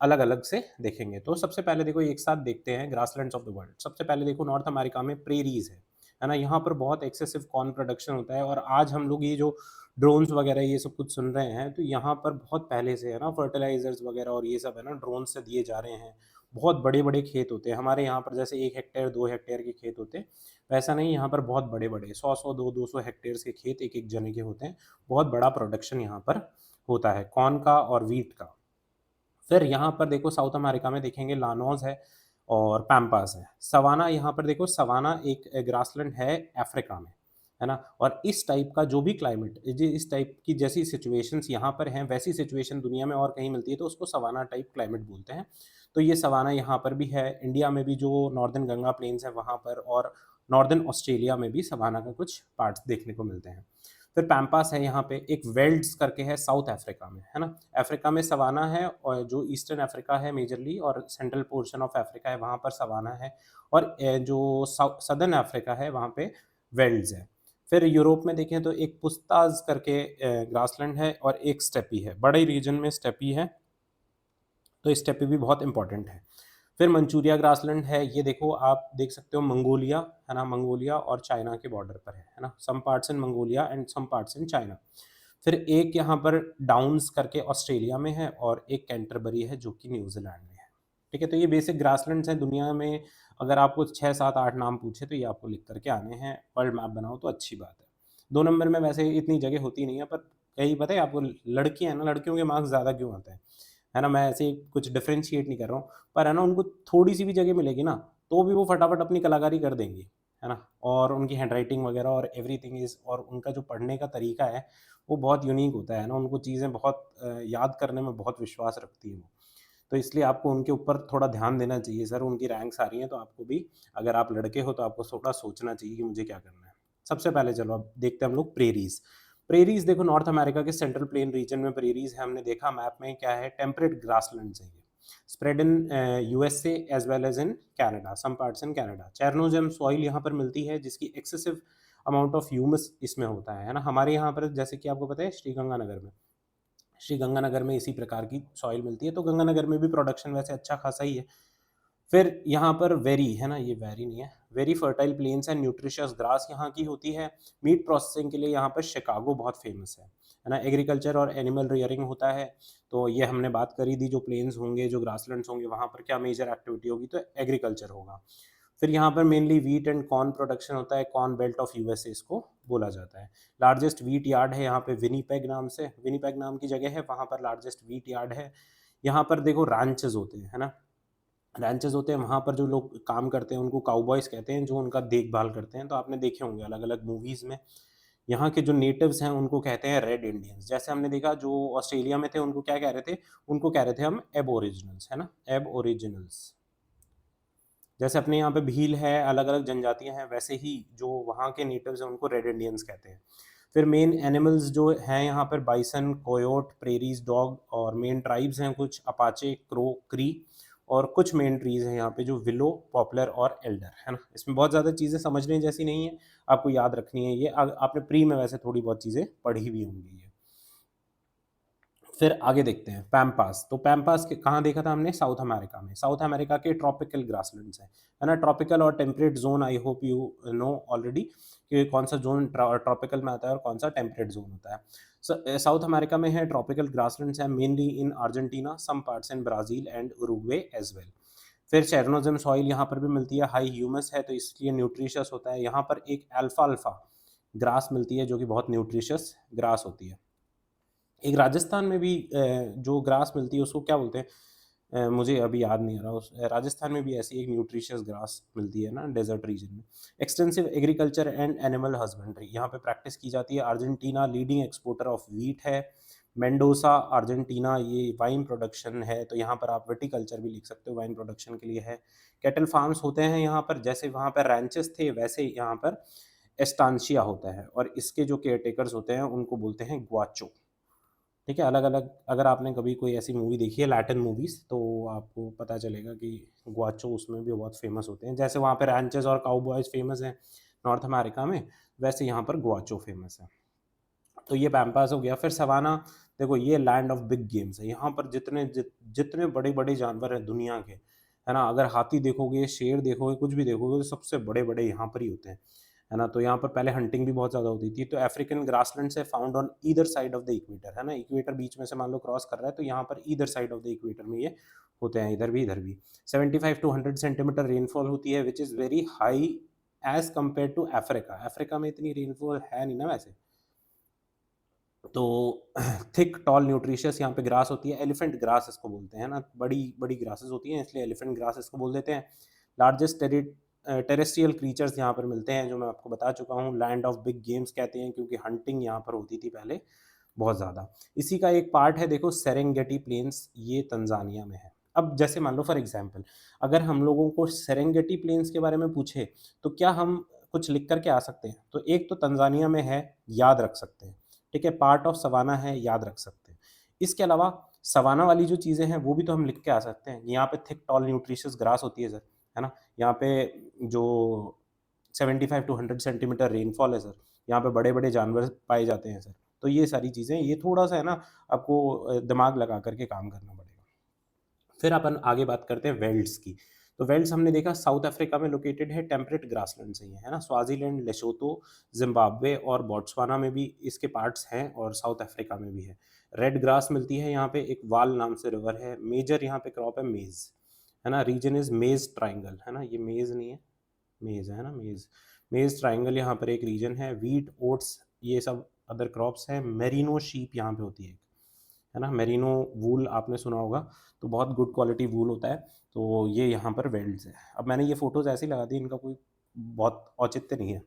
अलग-अलग से देखेंगे। तो सबसे पहले देखो एक साथ देखते हैं ग्रासलैंड्स ऑफ द वर्ल्ड। सबसे पहले देखो नॉर्थ अमेरिका में प्रेरीज़ है ना? यहाँ पर बहुत एक्सेसिव कॉर्न प्रोडक्शन होता है और आज हम लोग ये जो ड्रोन्स वगैरह ये सब कुछ सुन रहे हैं, तो यहाँ पर बहुत पहले से है ना फर्टिलाइज़र्स वगैरह और ये सब है ना ड्रोन से दिए जा रहे हैं। बहुत बड़े-बड़े खेत होते हैं। हमारे यहाँ पर जैसे 1 हेक्टेयर, 2 हेक्टेयर के खेत होते हैं, वैसा नहीं यहाँ पर बहुत बड़े-बड़े 100-100, 200-200 हेक्टेयर्स के खेत एक-एक जने के होते हैं। बहुत बड़ा प्रोडक्शन यहाँ पर होता है कॉर्न का और व्हीट का। फिर यहाँ पर देखो साउथ अमेरिका में देखेंगे लानोज़ है और पैम्पास है। सवाना यहाँ पर देखो सवाना एक ग्रासलैंड है अफ्रीका में, है ना? और इस टाइप का जो भी क्लाइमेट जी इस टाइप की जैसी सिचुएशंस यहाँ पर हैं, वैसी सिचुएशन दुनिया में और कहीं मिलती है तो उसको सवाना टाइप क्लाइमेट बोलते हैं। तो ये सवाना यहाँ पर भी है, इंडिया में भी जो नॉर्दर्न गंगा प्लेन्स है वहाँ पर और नॉर्दर्न ऑस्ट्रेलिया में भी सवाना का कुछ पार्ट्स देखने को मिलते हैं। फिर पैम्पास है यहाँ पे, एक वेल्ड्स करके है साउथ अफ्रीका में, है ना? अफ्रीका में सवाना है और जो ईस्टर्न अफ्रीका है मेजरली और सेंट्रल पोर्शन ऑफ अफ्रीका है वहाँ पर सवाना है और जो सदर्न अफ्रीका है वहाँ पे वेल्ड्स है। फिर यूरोप में देखें तो एक पुस्ताज करके ग्रासलैंड है और एक स्टेपी है। बड़े रीजन में स्टेपी है, तो स्टेपी भी बहुत इंपॉर्टेंट है। फिर मंचूरिया ग्रासलैंड है, ये देखो आप देख सकते हो मंगोलिया, है ना? मंगोलिया और चाइना के बॉर्डर पर है ना? Some parts in Mongolia and some parts in China. फिर एक यहाँ पर डाउन्स करके ऑस्ट्रेलिया में है और एक कैंटरबरी है जो कि न्यूजीलैंड में है। ठीक है, तो ये बेसिक ग्रासलैंड्स हैं दुनिया में। अगर आपको 6, 7, 8 नाम पूछे तो ये आपको लिख करके आने हैं। वर्ल्ड मैप बनाओ तो अच्छी बात है। 2 नंबर में वैसे इतनी जगह होती नहीं है, पर कहीं पता है आपको लड़कियाँ हैं ना, लड़कियों के मार्क्स ज़्यादा क्यों आते हैं? है ना? मैं ऐसे ही कुछ डिफरेंशिएट नहीं कर रहा हूँ, पर है ना उनको थोड़ी-सी भी जगह मिलेगी ना, तो भी वो फटाफट अपनी कलाकारी कर देंगी, है ना? और उनकी हैंडराइटिंग वगैरह और एवरीथिंग इज़ और उनका जो पढ़ने का तरीका है, वो बहुत यूनिक होता है ना, उनको चीज़ें बहुत याद करने में बहुत विश्वास रखती हैं वो। तो इसलिए आपको उनके ऊपर थोड़ा ध्यान देना चाहिए सर, उनकी रैंक्स आ रही हैं तो आपको भी अगर आप लड़के हो तो आपको थोड़ा सोचना चाहिए कि मुझे क्या करना है। सबसे पहले चलो अब देखते हैं हम लोग प्रेरीज़। प्रेरीज़ देखो नॉर्थ अमेरिका के सेंट्रल प्लेन रीजन में प्रेरीज़ है, हमने देखा मैप में क्या है टेम्परेट ग्रासलैंड्स है ये। Spread in USA as well as in Canada, some parts in Canada. Chernozem soil यहाँ पर मिलती है जिसकी एक्सेसिव अमाउंट ऑफ ह्यूमस इसमें होता है ना? हमारे यहाँ पर जैसे कि आपको पता है श्रीगंगानगर में श्री गंगानगर में इसी प्रकार की सॉइल मिलती है, तो गंगानगर में भी प्रोडक्शन वैसे अच्छा खासा ही है। फिर यहाँ पर वेरी है ना, ये वेरी नहीं है, very fertile plains and nutritious grass यहाँ की होती है। मीट प्रोसेसिंग के लिए यहाँ पर शिकागो बहुत फेमस है ना? एग्रीकल्चर और एनिमल रियरिंग होता है, तो ये हमने बात करी थी जो प्लेन्स होंगे, जो ग्रासलैंड्स होंगे, वहाँ पर क्या मेजर एक्टिविटी होगी, तो एग्रीकल्चर होगा। फिर यहाँ पर mainly wheat and corn production होता है, कॉर्न बेल्ट ऑफ यूएसए इसको बोला जाता है। लार्जेस्ट व्हीट यार्ड है यहाँ पे विनीपेग नाम से, विनीपेग नाम की जगह है, वहाँ पर लार्जेस्ट व्हीट यार्ड है। यहाँ पर देखो रांचेस होते हैं, है ना? रैंचेस होते हैं, वहाँ पर जो लोग काम करते हैं उनको काउबॉयज़ कहते हैं, जो उनका देखभाल करते हैं। तो आपने देखे होंगे अलग-अलग मूवीज़ में। यहाँ के जो नेटिव्स हैं उनको कहते हैं रेड इंडियंस। जैसे हमने देखा जो ऑस्ट्रेलिया में थे उनको क्या कह रहे थे? उनको कह रहे थे हम एबोरिजिनल्स, है ना? एबओरिजिनल्स। जैसे अपने यहाँ पे भील है, अलग-अलग जनजातियाँ हैं, वैसे ही जो वहाँ के नेटिव्स हैं उनको रेड इंडियंस कहते हैं। फिर मेन एनिमल्स जो हैं यहाँ पर बाइसन, कोयोट, प्रेरीज़ डॉग और मेन ट्राइब्स हैं कुछ अपाचे, क्रो, क्री और कुछ मेन ट्रीज़ हैं यहाँ पे जो विलो, पॉपुलर और एल्डर, है ना? इसमें बहुत ज़्यादा चीज़ें समझने जैसी नहीं है, आपको याद रखनी है ये। आपने प्री में वैसे थोड़ी बहुत चीज़ें पढ़ी भी होंगी ये। फिर आगे देखते हैं पैम्पास। तो पैम्पास के कहाँ देखा था हमने? साउथ अमेरिका में। साउथ अमेरिका के ट्रॉपिकल ग्रासलैंड्स हैं, है ना? ट्रॉपिकल और temperate zone I hope you know already कि कौन-सा ज़ोन ट्रॉपिकल में आता है और कौन-सा टेम्परेट ज़ोन होता है। साउथ अमेरिका में है ट्रॉपिकल ग्रासलैंड्स हैं mainly in Argentina, some parts in Brazil and Uruguay as well. फिर चेरनोज़ेम सॉइल यहाँ पर भी मिलती है, हाई ह्यूमस है तो इसलिए न्यूट्रिशियस होता है। यहाँ पर एक अल्फ़ाल्फ़ा ग्रास मिलती है जो कि बहुत न्यूट्रिशियस ग्रास होती है। एक राजस्थान में भी जो ग्रास मिलती है उसको क्या बोलते हैं? मुझे अभी याद नहीं आ रहा। राजस्थान में भी ऐसी एक न्यूट्रिशियस ग्रास मिलती है ना डेज़र्ट रीजन में। Extensive agriculture and animal husbandry यहाँ पे प्रैक्टिस की जाती है। Argentina leading exporter of wheat है। मेंडोसा अर्जेंटीना ये वाइन प्रोडक्शन है, तो यहाँ पर आप विटिकल्चर भी लिख सकते हो, वाइन प्रोडक्शन के लिए है। कैटल फार्म्स होते हैं यहाँ पर, जैसे वहाँ पर रैंचेस थे वैसे यहाँ पर एस्टांशिया होता है और इसके जो केयरटेकर्स होते हैं उनको बोलते हैं ग्वाचो। ठीक है, अलग-अलग अगर आपने कभी कोई ऐसी मूवी देखी है लैटिन मूवीज़, तो आपको पता चलेगा कि ग्वाचो उसमें भी बहुत फ़ेमस होते हैं। जैसे वहाँ पे रैंचेस और काउबॉयज़ फ़ेमस हैं नॉर्थ अमेरिका में, वैसे यहाँ पर ग्वाचो फ़ेमस है। तो ये पैम्पास हो गया। फिर सवाना, देखो ये लैंड ऑफ बिग गेम्स है। यहाँ पर जितने बड़े-बड़े जानवर हैं दुनिया के, है ना? अगर हाथी देखोगे, शेर देखोगे, कुछ भी देखोगे, तो सबसे बड़े-बड़े यहाँ पर ही होते हैं, है ना? तो यहाँ पर पहले हंटिंग भी बहुत ज़्यादा होती थी। तो अफ्रीकन ग्रासलैंड्स है found on either side of the equator, है ना? इक्वेटर बीच में से मान लो क्रॉस कर रहा है, तो यहाँ पर either side of the equator में ये होते हैं, इधर भी, इधर भी। 75 टू 100 सेंटीमीटर रेनफॉल होती है, which is very high as compared to Africa. Africa में इतनी रेनफॉल है नहीं ना वैसे। तो थिक टॉल न्यूट्रिशियस यहाँ पे ग्रास होती है, एलिफेंट ग्रास इसको बोलते हैं ना, बड़ी बड़ी ग्रासेस होती हैं इसलिए एलिफेंट ग्रास इसको बोल देते हैं। लार्जेस्ट टेरेस्ट्रियल क्रीचर्स यहाँ पर मिलते हैं, जो मैं आपको बता चुका हूँ। लैंड ऑफ बिग गेम्स कहते हैं क्योंकि हंटिंग यहाँ पर होती थी पहले बहुत ज़्यादा। इसी का एक पार्ट है, देखो सेरेंगेटी प्लेन्स, ये तंजानिया में है। अब जैसे मान लो फॉर एग्जांपल, अगर हम लोगों को सेरेंगेटी प्लेन्स के बारे में पूछे, तो क्या हम कुछ लिख कर के आ सकते हैं? तो एक तो तंजानिया में है, याद रख सकते हैं। ठीक है, पार्ट ऑफ सवाना है, याद रख सकते हैं। इसके अलावा सवाना वाली जो चीज़ें हैं वो भी तो हम लिख के आ सकते हैं। यहाँ पे थिक टॉल न्यूट्रिशियस ग्रास होती है सर, है ना? यहाँ पे जो 75 टू 100 सेंटीमीटर रेनफॉल है सर, यहाँ पे बड़े-बड़े जानवर पाए जाते हैं सर। तो ये सारी चीज़ें, ये थोड़ा-सा है ना, आपको दिमाग लगा कर के काम करना पड़ेगा। फिर अपन आगे बात करते हैं वेल्ड्स की। तो वेल्ड्स हमने देखा साउथ अफ्रीका में लोकेटेड है, टेम्परेट ग्रासलैंड्स हैं ये, है ना? स्वाज़ीलैंड, लेसोतो, ज़िम्बाब्वे और बोत्सवाना में भी इसके पार्ट्स हैं और साउथ अफ्रीका में भी है। रेड ग्रास मिलती है यहाँ पे, एक वाल नाम से रिवर है। मेजर यहाँ पे क्रॉप है मेज़, है ना? रीजन इज़ मेज़ ट्रायंगल, है ना? ये मेज़ नहीं है, मेज़ है ना, मेज़। मेज़ ट्रायंगल यहाँ पर एक रीजन है। व्हीट, ओट्स, ये सब अदर क्रॉप्स हैं। मेरिनो शीप यहाँ पे होती है ना? मेरिनो वूल आपने सुना होगा, तो बहुत गुड क्वालिटी वूल होता है, तो ये यहाँ पर वेल्ड्स है। अब मैंने ये फ़ोटोज़ ऐसे ही लगा दी, इनका कोई बहुत औचित्य नहीं है।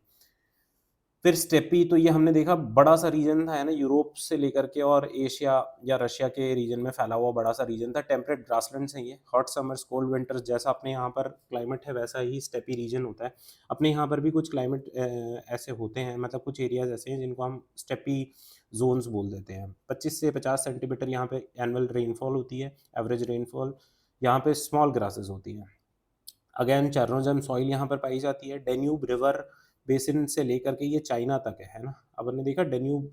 फिर स्टेपी, तो ये हमने देखा बड़ा-सा रीजन था, है ना? यूरोप से लेकर के और एशिया या रशिया के रीजन में फैला हुआ बड़ा-सा रीजन था। टेम्परेट ग्रासलैंड्स हैं ये। हॉट समर्स, कोल्ड विंटर्स, जैसा अपने यहाँ पर क्लाइमेट है वैसा ही स्टेपी रीजन होता है। अपने यहाँ पर भी कुछ क्लाइमेट ऐसे होते हैं, मतलब कुछ एरियाज़ ऐसे हैं जिनको हम स्टेपी ज़ोन्स बोल देते हैं। 25 से 50 सेंटीमीटर यहाँ पे एनुअल रेनफॉल होती है, एवरेज रेनफॉल। यहाँ पे स्मॉल ग्रासेस होती हैं। अगेन चारोजन सॉइल यहाँ पर पाई जाती है। डेन्यूब रिवर बेसिन से लेकर के ये चाइना तक है ना? अब हमने देखा डेन्यूब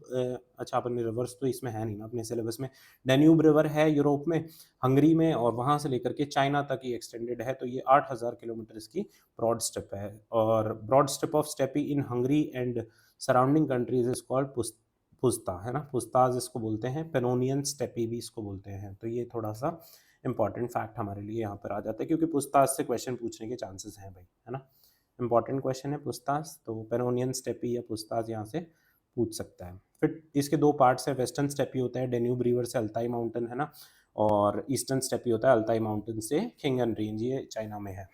अच्छा, अपन ने रिवर्स तो इसमें है नहीं ना अपने सिलेबस में। डेन्यूब रिवर है यूरोप में, हंगरी में, और वहाँ से लेकर के चाइना तक ही एक्सटेंडेड है। तो ये 8000 किलोमीटर इसकी ब्रॉड स्ट्रिप है, और broad strip of steppe in Hungary and surrounding countries is called puszta, है ना? पुस्ताज इसको बोलते हैं, पेनोनियन स्टेपी भी इसको बोलते हैं। तो ये थोड़ा-सा इंपॉर्टेंट फैक्ट हमारे लिए यहाँ पर आ जाता है, क्योंकि पूछताछ से क्वेश्चन पूछने के चांसेस हैं भाई, है ना? इंपॉर्टेंट क्वेश्चन है पूछताछ, तो पेनोनियन स्टेपी या पूछताछ यहाँ से पूछ सकता है। फिर इसके दो पार्ट्स हैं, वेस्टर्न स्टेपी होता है डेन्यूब रिवर से अल्ताई माउंटेन, है ना? और ईस्टर्न स्टेपी होता है अल्ताई माउंटेन से खिंगन रेंज, ये चाइना में है।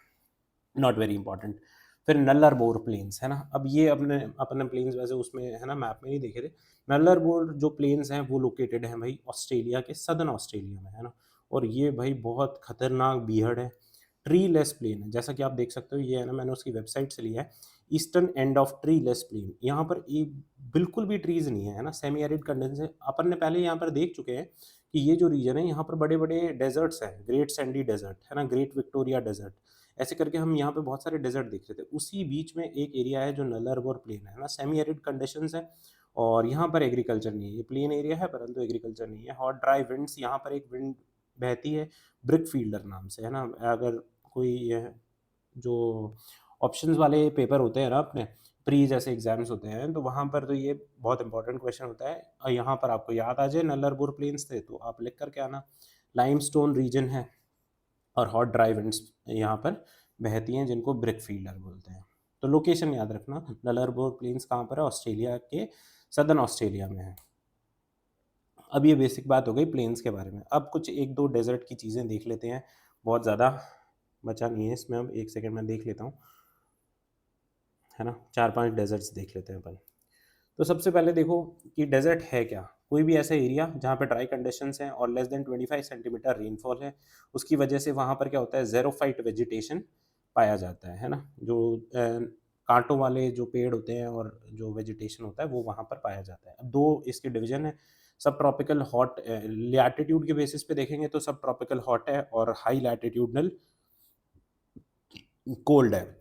Not very important. फिर नल्लर बोर प्लेन्स, है ना? अब ये अपने अपने प्लेन्स वैसे उसमें, है ना, मैप में नहीं देखे थे। नल्लर बोर जो प्लेन्स हैं वो लोकेटेड हैं भाई ऑस्ट्रेलिया के, सदर्न ऑस्ट्रेलिया में, है ना? और ये भाई बहुत खतरनाक बीहड़ है। ट्री लेस प्लेन है, जैसा कि आप देख सकते हो, ये है ना, मैंने उसकी वेबसाइट से लिया है। Eastern end of treeless plain, यहाँ पर एक बिल्कुल भी ट्रीज नहीं है, है ना? सेमी एरिड कंडीशन है। अपन ने पहले यहाँ पर देख चुके हैं कि ये जो रीजन है यहाँ पर बड़े बड़े डेजर्ट्स हैं, ग्रेट सैंडी डेजर्ट, है ना, ग्रेट विक्टोरिया डेजर्ट, ऐसे करके हम यहाँ पे बहुत सारे डेजर्ट देख रहे थे। उसी बीच में एक एरिया है जो नल्लरबोर प्लेन है ना, सेमी एरिड कंडीशंस है, और यहाँ पर एग्रीकल्चर नहीं है। ये प्लेन एरिया है परंतु एग्रीकल्चर नहीं है। हॉट ड्राई विंड्स, यहाँ पर एक विंड बहती है ब्रिक फील्डर नाम से, है ना? अगर कोई जो ऑप्शंस वाले पेपर होते हैं ना अपने प्री जैसे एग्जाम्स होते हैं, तो वहाँ पर तो ये बहुत इंपॉर्टेंट क्वेश्चन होता है, और यहाँ पर आपको याद आ जाए नल्लरबोर प्लेन्स थे तो आप लिख करके आना। लाइमस्टोन रीजन है, और हॉट ड्राई विंड्स यहाँ पर बहती हैं जिनको ब्रिक फील्डर बोलते हैं। तो लोकेशन याद रखना, नलरबोर प्लेन्स कहाँ पर है? ऑस्ट्रेलिया के सदर्न ऑस्ट्रेलिया में है। अब ये बेसिक बात हो गई प्लेन्स के बारे में। अब कुछ एक दो डेजर्ट की चीज़ें देख लेते हैं, बहुत ज़्यादा बचा नहीं है इसमें। अब एक सेकंड में देख लेता हूँ, है ना? 4-5 डेजर्ट्स देख लेते हैं अपन। तो सबसे पहले देखो कि डेजर्ट है क्या? कोई भी ऐसा एरिया जहाँ पे ड्राई कंडीशंस हैं और लेस देन 25 सेंटीमीटर रेनफॉल है, उसकी वजह से वहाँ पर क्या होता है, ज़ेरोफाइट वेजिटेशन पाया जाता है ना? जो कांटों वाले जो पेड़ होते हैं और जो वेजिटेशन होता है वो वहाँ पर पाया जाता है। अब 2 इसके डिवीज़न है, सब ट्रॉपिकल हॉट, लैटिट्यूड के बेसिस पे देखेंगे तो सब ट्रॉपिकल हॉट है और हाई लैटिट्यूडनल कोल्ड है।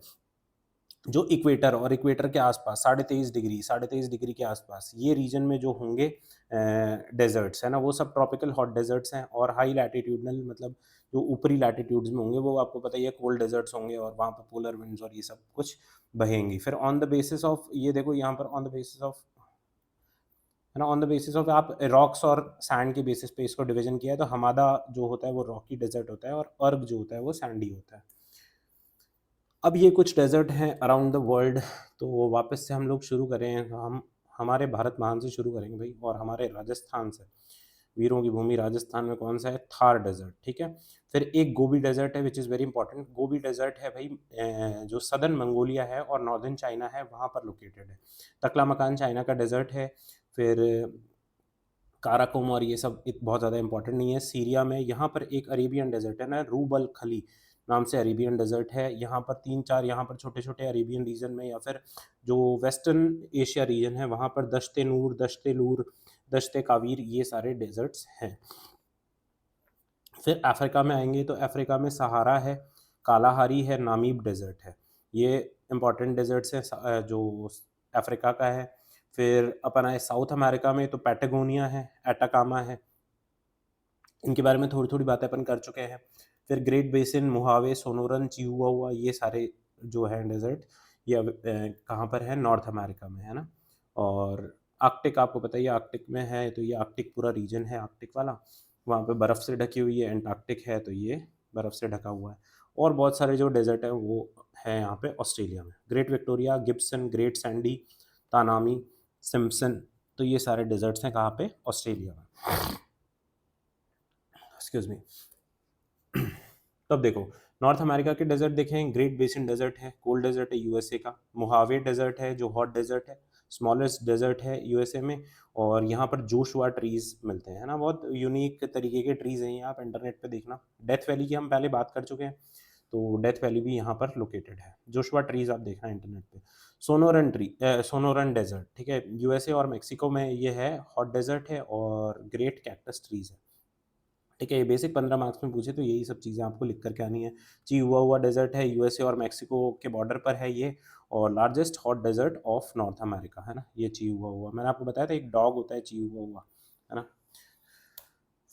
जो इक्वेटर और इक्वेटर के आसपास 23.5 डिग्री के आसपास ये रीजन में जो होंगे डेजर्ट्स है ना, वो सब ट्रॉपिकल हॉट डेजर्ट्स हैं। और हाई लैटिट्यूडनल मतलब जो ऊपरी लैटिट्यूड्स में होंगे वो आपको पता ही है कोल्ड डेजर्ट्स होंगे और वहाँ पर पोलर विंड्स और ये सब कुछ बहेंगी। फिर ऑन द बेसिस ऑफ ये देखो यहाँ पर ऑन द बेसिस ऑफ है ना, ऑन द बेसिस ऑफ आप रॉक्स और सैंड के बेसिस पे इसको डिवीजन किया है। तो हमादा जो होता है वो रॉकी डेजर्ट होता है और अर्ग जो होता है वो सैंडी होता है। अब ये कुछ डेजर्ट हैं अराउंड द वर्ल्ड। तो वापस से हम लोग शुरू करें तो हम हमारे भारत महान से शुरू करेंगे भाई, और हमारे राजस्थान से। वीरों की भूमि राजस्थान में कौन सा है? थार डेजर्ट, ठीक है। फिर एक गोबी डेजर्ट है which is very important. Gobi desert है भाई जो सदर्न मंगोलिया है और नॉर्दर्न चाइना है वहाँ पर लोकेटेड है। तकलामकान चाइना का डेजर्ट है। फिर काराकोम और ये सब बहुत ज़्यादा इंपॉर्टेंट नहीं है। सीरिया में यहाँ पर एक अरेबियन डेजर्ट है ना, रूब अल खली नाम से अरेबियन डेजर्ट है। यहाँ पर 3-4 यहाँ पर छोटे छोटे अरेबियन रीजन में या फिर जो वेस्टर्न एशिया रीजन है वहाँ पर दश्ते नूर, दश्ते लूर, दश्ते कावीर ये सारे डेजर्ट्स हैं। फिर अफ्रीका में आएंगे तो अफ्रीका में सहारा है, कालाहारी है, नामीब डेजर्ट है। ये इंपॉर्टेंट डेजर्ट्स हैं जो अफ्रीका का है। फिर अपन आए साउथ अमेरिका में तो पैटागोनिया है, एटाकामा है। इनके बारे में थोड़ी थोड़ी बातें अपन कर चुके हैं। फिर great basin, Mojave, Sonoran, Chihuahua ये सारे जो हैं डेजर्ट ये कहाँ पर है? नॉर्थ अमेरिका में है ना। और आर्कटिक आपको पता ही है, आर्कटिक में है तो ये आर्कटिक पूरा रीजन है आर्कटिक वाला, वहाँ पे बर्फ़ से ढकी हुई है। एंटार्क्टिक है तो ये बर्फ़ से ढका हुआ है। और बहुत सारे जो डेजर्ट हैं वो हैं यहाँ पे ऑस्ट्रेलिया में। Great Victoria, Gibson, Great Sandy, Tanami, Simpson, तो ये सारे डेजर्ट्स हैं कहाँ पे? ऑस्ट्रेलिया में। Excuse me. तब देखो नॉर्थ अमेरिका के डेजर्ट देखें, ग्रेट बेसिन डेजर्ट है, कोल्ड डेजर्ट है यूएसए का। मोहावे डेजर्ट है जो हॉट डेजर्ट है, स्मॉलेस्ट डेजर्ट है यूएसए में। और यहाँ पर जोशुआ ट्रीज मिलते हैं ना, बहुत यूनिक तरीके के ट्रीज हैं ये, आप इंटरनेट पे देखना। डेथ वैली की हम पहले बात कर चुके हैं, तो डेथ वैली भी यहाँ पर लोकेटेड है। जोशुआ ट्रीज आप देखना इंटरनेट पे। सोनोरन डेजर्ट, ठीक है, यूएसए और मेक्सिको में ये है, हॉट डेजर्ट है और ग्रेट कैक्टस ट्रीज है। ठीक है, ये बेसिक 15 मार्क्स में पूछे तो यही सब चीज़ें आपको लिख करके आनी है। चिहुआहुआ डेजर्ट है, यूएसए और मेक्सिको के बॉर्डर पर है ये, और largest hot desert of North America है ना ये चिहुआहुआ। मैंने आपको बताया था एक डॉग होता है चिहुआहुआ, है ना।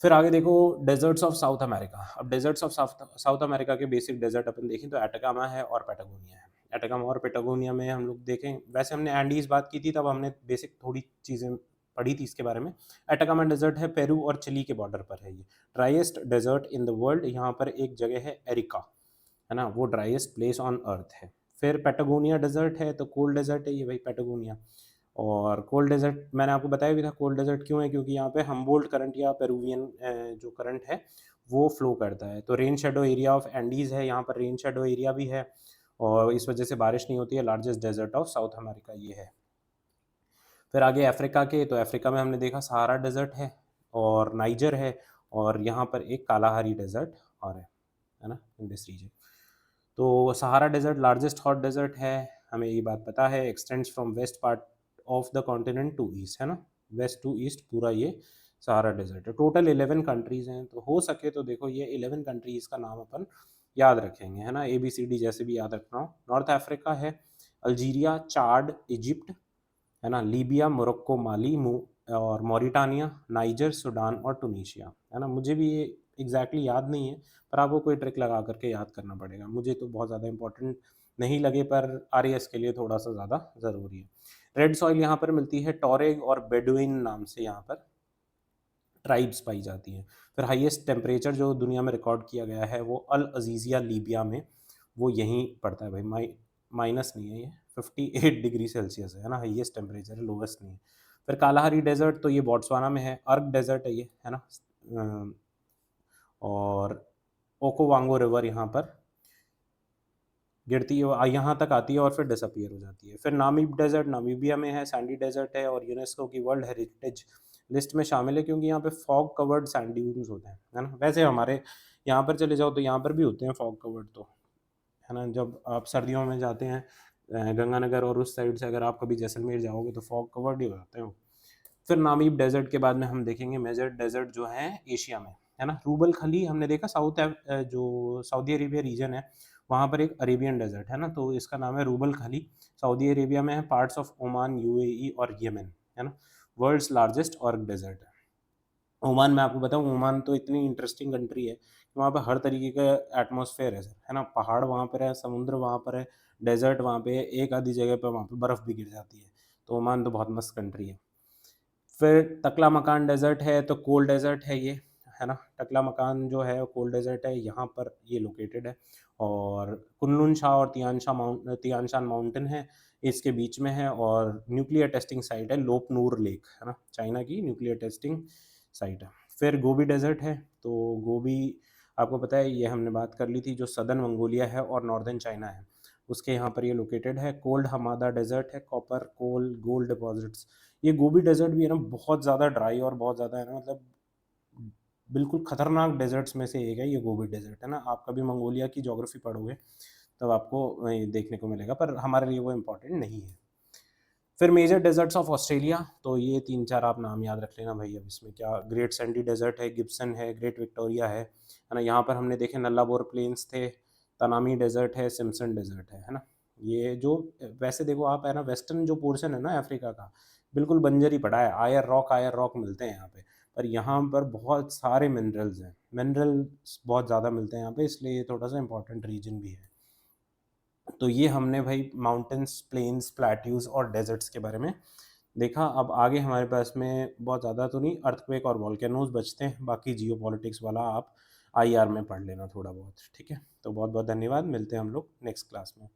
फिर आगे देखो डेजर्ट्स ऑफ साउथ अमेरिका। अब डेजर्ट्स ऑफ साउथ अमेरिका के बेसिक डेजर्ट अपन देखें तो एटाकामा है और पैटागोनिया है। एटाकामा और पैटागोनिया में हम लोग देखें, वैसे हमने एंडीज बात की थी तब हमने बेसिक थोड़ी चीज़ें पढ़ी थी इसके बारे में। एटाकामा डेजर्ट है, पेरू और चिली के बॉर्डर पर है ये। Driest desert in the world, यहाँ पर एक जगह है एरिका, है ना, वो ड्राइएस्ट प्लेस ऑन अर्थ है। फिर पैटागोनिया डेजर्ट है तो कोल्ड डेजर्ट है ये भाई पैटागोनिया। और कोल्ड डेजर्ट मैंने आपको बताया भी था, कोल्ड डेजर्ट क्यों है? क्योंकि यहाँ पे हम्बोल्ट करंट या पेरुवियन जो करंट है वो फ्लो करता है। तो rain shadow area of Andes है, यहाँ पर रेन शेडो एरिया भी है और इस वजह से बारिश नहीं होती है। Largest desert of South America ये है। फिर आगे अफ्रीका के, तो अफ्रीका में हमने देखा सहारा डेजर्ट है और नाइजर है, और यहाँ पर एक कालाहारी डेजर्ट और है ना इन दिस रीजन। तो Sahara desert largest hot desert है, हमें ये बात पता है। Extends from west part of the continent to east, है ना, वेस्ट टू ईस्ट पूरा ये सहारा डेजर्ट है। टोटल 11 कंट्रीज़ हैं, तो हो सके तो देखो ये 11 कंट्रीज़ का नाम अपन याद रखेंगे, है ना, ABCD जैसे भी याद रखना हो। नॉर्थ अफ्रीका है अल्जीरिया, चाड, इजिप्ट, है ना, लीबिया, मोरक्को, माली और मॉरिटानिया, नाइजर, सूडान और टूनीशिया, है ना। मुझे भी ये एग्जैक्टली याद नहीं है, पर आपको कोई ट्रिक लगा करके याद करना पड़ेगा। मुझे तो बहुत ज़्यादा इंपॉर्टेंट नहीं लगे, पर RAS के लिए थोड़ा सा ज़्यादा ज़रूरी है। रेड सॉइल यहाँ पर मिलती है, टॉरेग और बेडुइन नाम से यहाँ पर ट्राइब्स पाई जाती हैं। फिर हाईएस्ट टेम्परेचर जो दुनिया में रिकॉर्ड किया गया है वो अल अजीज़िया लीबिया में, वो यहीं पड़ता है भाई। माइनस नहीं है ये, 58 डिग्री सेल्सियस है ना, हाईएस्ट टेम्परेचर है, लोवेस्ट नहीं है। फिर कालाहारी डेजर्ट तो ये बोट्सवाना में है, अर्ग डेजर्ट है ये, है ना। और ओकोवांगो रिवर यहाँ पर गिरती है, यहाँ तक आती है और फिर डिसअपियर हो जाती है। फिर नामीब डेजर्ट नामीबिया में है, सैंडी डेजर्ट है और यूनेस्को की वर्ल्ड हेरिटेज लिस्ट में शामिल है क्योंकि यहाँ पे फॉग कवर्ड सैंड ड्यून्स होते हैं, है ना। वैसे हमारे यहाँ पर चले जाओ तो यहाँ पर भी होते हैं फॉग कवर्ड, तो है ना, जब आप सर्दियों में जाते हैं गंगानगर और उस साइड से अगर आप कभी जैसलमेर जाओगे तो फॉग कवर्ड ही हो जाते हैं वो। फिर नामीब डेजर्ट के बाद में हम देखेंगे मेजर डेजर्ट जो है एशिया में, है ना। रूबल खली हमने देखा जो सऊदी अरेबिया रीजन है वहाँ पर एक अरेबियन डेजर्ट है ना, तो इसका नाम है रूबल खली। सऊदी अरेबिया में है, पार्ट्स ऑफ ओमान, यूएई और यमन, है ना। वर्ल्ड्स लार्जेस्ट ऑर्क डेजर्ट है ओमान में। आपको बताऊं, ओमान तो इतनी इंटरेस्टिंग कंट्री है कि वहाँ पे हर तरीके का एटमॉस्फेयर है सर, है ना। पहाड़ वहाँ पर है, समुद्र वहाँ पर है, डेजर्ट वहाँ पे है, एक आधी जगह पर वहाँ पे बर्फ़ भी गिर जाती है। तो ओमान तो बहुत मस्त कंट्री है। फिर टकला मकान डेजर्ट है, तो कोल्ड डेजर्ट है ये, है ना। टकला मकान जो है वो कोल्ड डेजर्ट है, यहाँ पर ये लोकेटेड है। और कुनलुन शाह और तियानशान माउंटेन है, इसके बीच में है। और न्यूक्लियर टेस्टिंग साइट है लोप नूर लेक, है ना, चाइना की न्यूक्लियर टेस्टिंग साइट है। फिर गोबी डेजर्ट है, तो गोबी आपको पता है ये हमने बात कर ली थी, जो सदर्न मंगोलिया है और नॉर्दर्न चाइना है उसके यहाँ पर ये लोकेटेड है। कोल्ड हमादा डेजर्ट है, कॉपर कोल गोल्ड डिपॉजिट्स। ये गोबी डेजर्ट भी है ना, बहुत ज़्यादा ड्राई और बहुत ज़्यादा है ना, मतलब बिल्कुल खतरनाक डेजर्ट्स में से एक है ये गोबी डेजर्ट, है ना। आप कभी मंगोलिया की ज्योग्राफी पढ़ोगे तब आपको ये देखने को मिलेगा, पर हमारे लिए वो इम्पोर्टेंट नहीं है। फिर मेजर डेजर्ट्स ऑफ ऑस्ट्रेलिया, तो ये 3-4 आप नाम याद रख लेना भाई। अब इसमें क्या, ग्रेट सैंडी डेजर्ट है, गिब्सन है, ग्रेट विक्टोरिया है ना। यहाँ पर हमने देखे नल्लाबोर प्लेन्स थे, तनामी डेजर्ट है, सिम्पसन डेजर्ट है ना। ये जो वैसे देखो आप, है ना, वेस्टर्न जो पोर्शन है ना अफ्रीका का, बिल्कुल बंजर ही पड़ा है, आयर रॉक मिलते हैं यहाँ पे। पर यहाँ पर बहुत सारे मिनरल्स हैं, मिनरल्स बहुत ज़्यादा मिलते हैं यहाँ पे, इसलिए ये थोड़ा सा इंपॉर्टेंट रीजन भी है। तो ये हमने भाई माउंटेन्स, प्लेन्स, प्लेट्यूज और डेजर्ट्स के बारे में देखा। अब आगे हमारे पास में बहुत ज़्यादा तो नहीं, अर्थक्वेक और वॉल्केनोज बचते हैं, बाकी जियो पॉलिटिक्स वाला आप आईआर में पढ़ लेना थोड़ा बहुत, ठीक है। तो बहुत बहुत धन्यवाद, मिलते हैं हम लोग नेक्स्ट क्लास में।